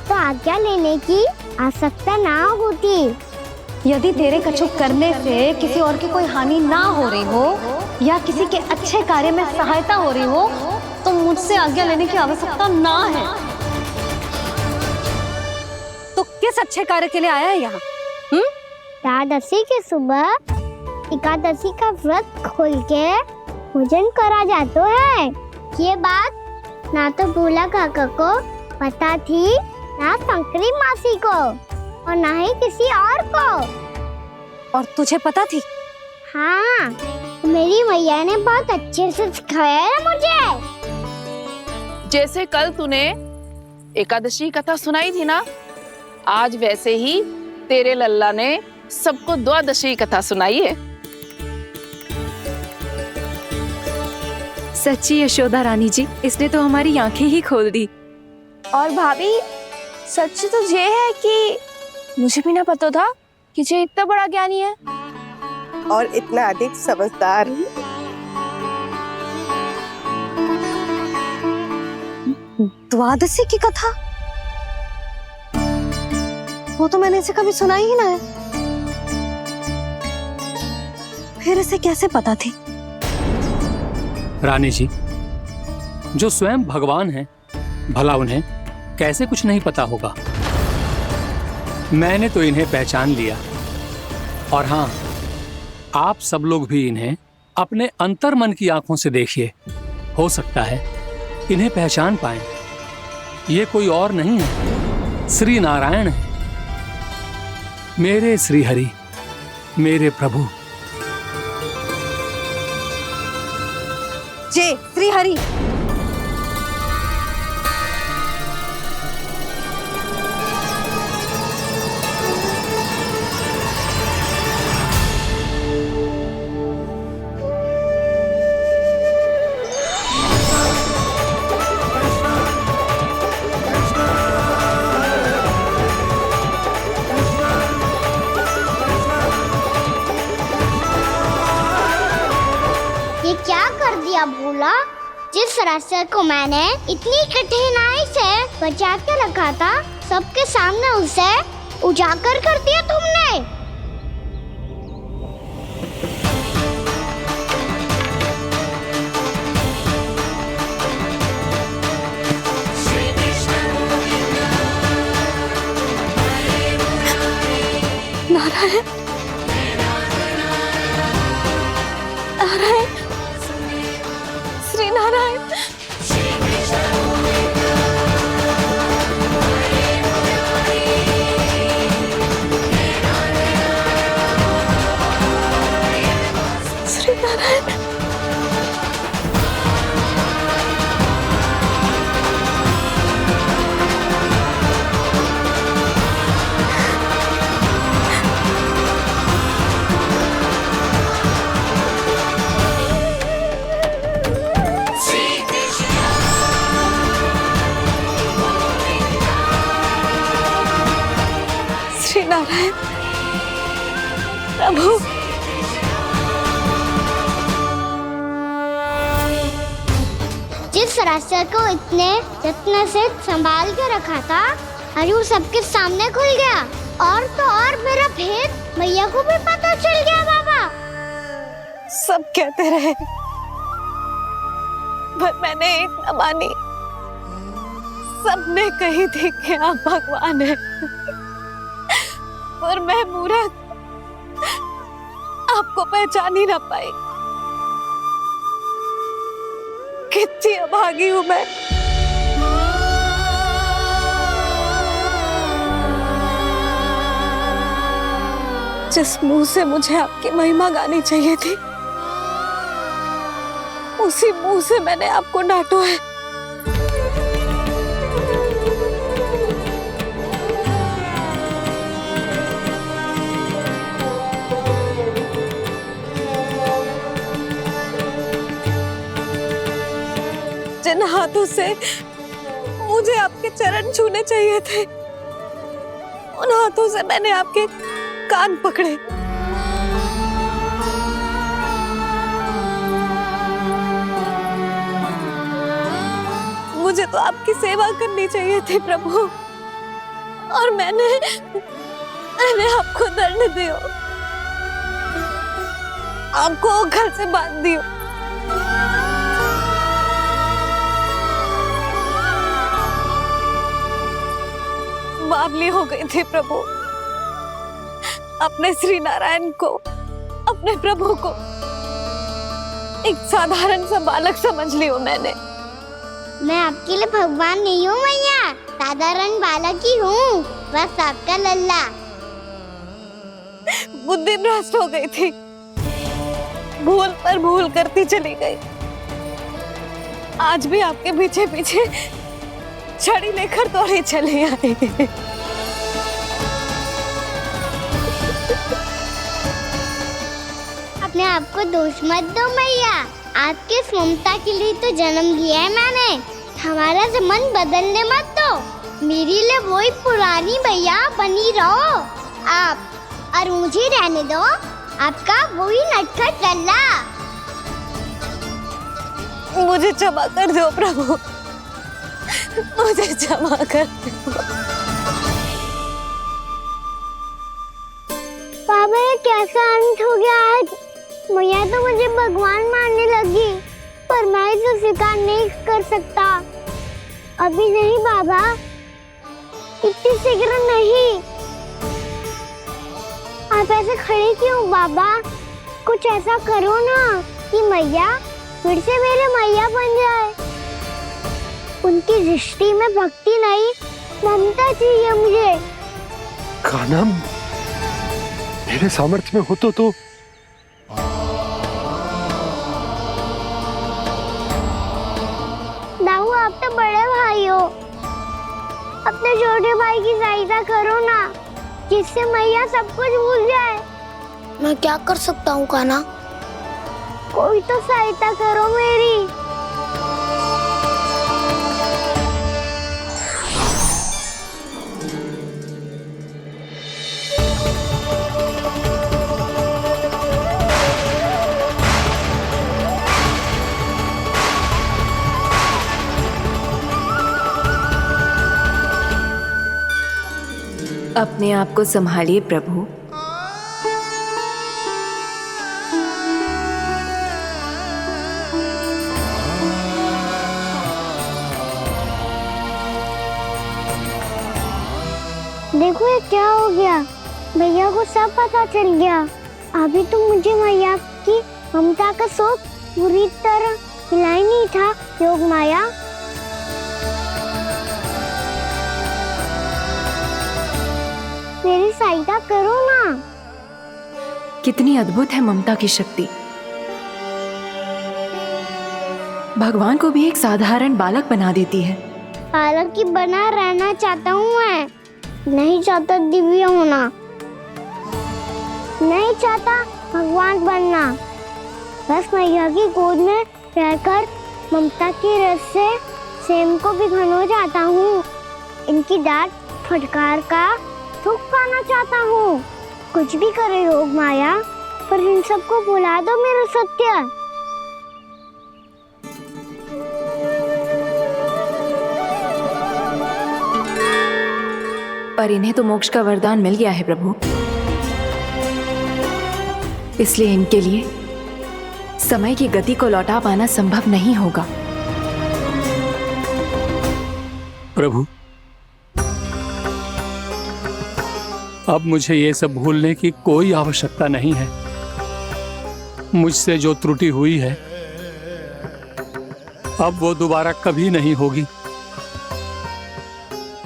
S3: तो आज्ञा लेने की आवश्यकता ना होती।
S4: यदि तेरे कछु करने से किसी और की कोई हानि ना हो रही हो या किसी के अच्छे कार्य में सहायता हो रही हो तो मुझसे आज्ञा लेने की आवश्यकता ना है। तो किस अच्छे कार्य के लिए आया है यहाँ?
S3: एकादशी की सुबह एकादशी का व्रत खोल के पूजन करा जाता है। ये बात ना तो भोला काका को पता थी, ना शंकरी मासी को और ना ही किसी और को।
S4: और तुझे पता थी?
S3: हाँ, मेरी मैया ने बहुत अच्छे से सिखाया है मुझे।
S2: जैसे कल तूने एकादशी कथा सुनाई थी ना, आज वैसे ही तेरे लल्ला ने सबको द्वादशी कथा सुनाई है।
S6: सच्ची यशोदा रानी जी, इसने तो हमारी आंखें ही खोल दी।
S19: और भाभी, सच तो ये है कि मुझे भी ना पता था कि ये इतना बड़ा ज्ञानी है
S20: और इतना अधिक समझदार।
S4: द्वादशी की कथा? वो तो मैंने इसे कभी सुना ही ना है। फिर इसे कैसे पता थी?
S1: रानी जी, जो स्वयं भगवान हैं, भला उन्हें कैसे कुछ नहीं पता होगा? मैंने तो इन्हें पहचान लिया। और हाँ, आप सब लोग भी इन्हें अपने अंतर्मन की आंखों से देखिए, हो सकता है इन्हें पहचान पाएं। ये कोई और नहीं है, श्री नारायण है, मेरे श्री हरि, मेरे प्रभु।
S4: जय श्री हरि।
S3: दिया भोला। जिस रास्ते को मैंने इतनी कठिनाई से बचा के रखा था, सबके सामने उसे उजागर कर दिया तुमने।
S19: नारायण, नारायण, श्री नारायण। श्री नारायण। श्री नारायण प्रभु।
S3: जिस रास्ते को इतने यत्न से संभाल के रखा था, आज वो सबके सामने खुल गया। और तो और मेरा भेद मैया को भी पता चल गया बाबा।
S19: सब कहते रहे, पर मैंने एक न मानी। सबने कही थी कि आप भगवान हैं, पर मैं मूर्ख आपको पहचान ही ना पाई। कितनी अभागी हूं मैं। जिस मुंह से मुझे आपकी महिमा गानी चाहिए थी, उसी मुंह से मैंने आपको डांटा है। जिन हाथों से मुझे आपके चरण छूने चाहिए थे, उन हाथों से मैंने आपके कान पकड़े। मुझे तो आपकी सेवा करनी चाहिए थी प्रभु, और मैंने आपको दंड दियो, आपको घर से बांध दियो। बावली हो गई थी प्रभु। अपने श्री नारायण को, अपने प्रभु को एक साधारण सा बालक समझ लियो मैंने।
S3: मैं आपके लिए भगवान नहीं हूँ मैया, साधारण बालक ही हूँ, बस आपका लल्ला।
S19: बुद्धि भ्रष्ट हो गई थी, भूल पर भूल करती चली गई। आज भी आपके पीछे पीछे छड़ी लेकर दौड़ी चली आई।
S3: अपने आप को दोष मत दो मैया, आपके इस ममता के लिए तो जन्म लिया है मैंने। हमारा से मन बदलने मत दो। मेरे लिए वही पुरानी मैया बनी रहो आप, और मुझे रहने दो आपका वही नटखट लल्ला।
S19: मुझे क्षमा कर दो प्रभु, मुझे क्षमा कर दो।
S3: बाबा ये कैसा अंत हो गया आज? मैया तो मुझे भगवान मानने लगी, पर मैं इसे स्वीकार नहीं कर सकता। अभी नहीं बाबा, इतनी शीघ्र नहीं। आप ऐसे खड़े क्यों बाबा? कुछ ऐसा करो ना कि मैया फिर से मेरे मैया बन जाए। उनकी दृष्टि में भक्ति नहीं, ममता चाहिए मुझे।
S14: कान्हा, मेरे सामर्थ्य में हो तो
S3: दाऊ, आप तो बड़े भाई हो, अपने छोटे भाई की सहायता करो ना, जिससे मैया सब कुछ भूल जाए। मैं क्या कर सकता हूँ कान्हा? कोई तो सहायता करो मेरी।
S6: अपने आप को संभालिए प्रभु।
S3: देखो ये क्या हो गया, भैया को सब पता चल गया। अभी तो मुझे मैया की ममता का शौक पूरी तरह मिला ही नहीं था। योग माया, मेरी सहायता करो ना।
S6: कितनी अद्भुत है ममता की शक्ति। भगवान को भी एक साधारण बालक बना देती है।
S3: बालक की बना रहना चाहता हूँ मैं, नहीं चाहता दिव्य होना, नहीं चाहता भगवान बनना। बस मैया की गोद में रहकर ममता की रस से सेम को भी घनो चाहता हूँ। इनकी डांट फटकार का सुख पाना चाहता हूँ। कुछ भी करे योग माया, पर इन सबको भुला दो मेरा सत्य।
S6: पर इन्हें तो मोक्ष का वरदान मिल गया है प्रभु, इसलिए इनके लिए समय की गति को लौटा पाना संभव नहीं होगा।
S1: प्रभु, अब मुझे ये सब भूलने की कोई आवश्यकता नहीं है। मुझसे जो त्रुटि हुई है अब वो दोबारा कभी नहीं होगी,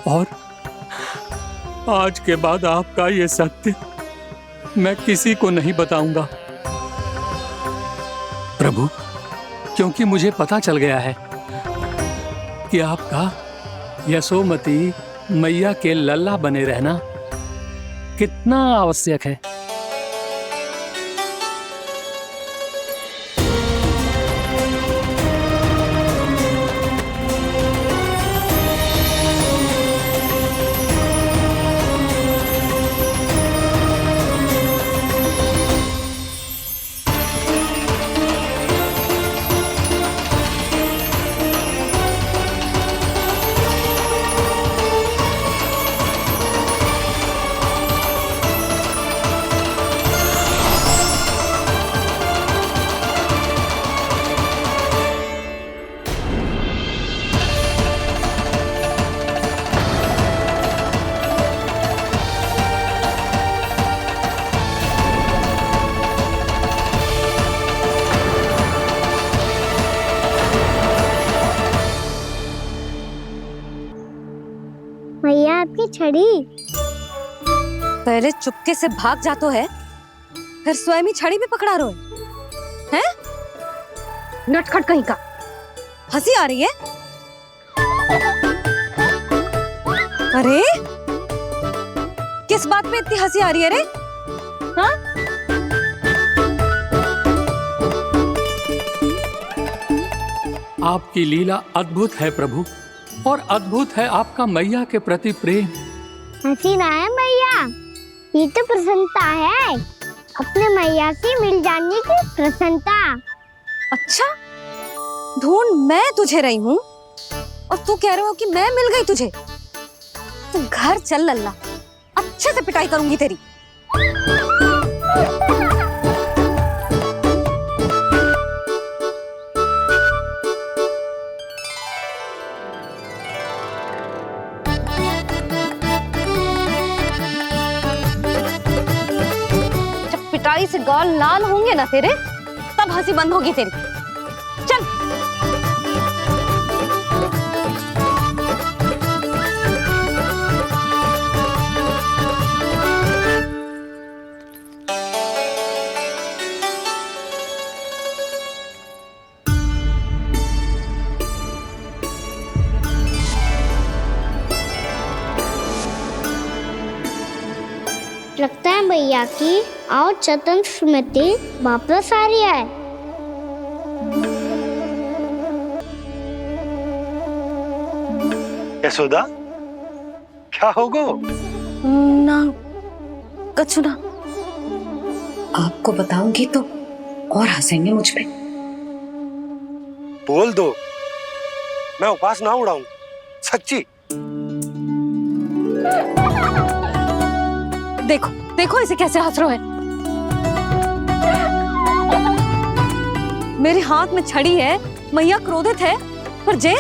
S1: और आज के बाद आपका ये सत्य मैं किसी को नहीं बताऊंगा प्रभु, क्योंकि मुझे पता चल गया है कि आपका यशोमती मैया के लल्ला बने रहना कितना आवश्यक है।
S3: भैया आपकी छड़ी।
S4: पहले चुपके से भाग जातो है, फिर स्वयं ही छड़ी भी पकड़ा रो है? नटखट कहीं का। हंसी आ रही है? अरे किस बात पे इतनी हंसी आ रही है रे? हाँ?
S1: आपकी लीला अद्भुत है प्रभु, और अद्भुत है आपका मैया के प्रति प्रेम।
S3: हंसी ना है मैया, ये तो प्रसन्नता है, अपने मैया से मिल जाने की प्रसन्नता।
S4: अच्छा, ढूंढ मैं तुझे रही हूँ और तू कह रहे हो कि मैं मिल गई तुझे। तू घर चल लल्ला, अच्छे से पिटाई करूंगी तेरी। जब पिटाई से गाल लाल होंगे ना तेरे, तब हंसी बंद होगी तेरी। चल।
S3: लगता है भैया की और चतन स्मृति वापस आ रही है।
S14: यशोदा, क्या होगो?
S4: ना कछु ना।
S21: आपको बताऊंगी तो और हंसेंगे मुझ पे।
S14: बोल दो, मैं उपास ना उड़ाऊं, सच्ची।
S4: देखो देखो इसे कैसे हंस रहे हैं। मेरे हाथ में छड़ी है, मैया क्रोधित है, पर जे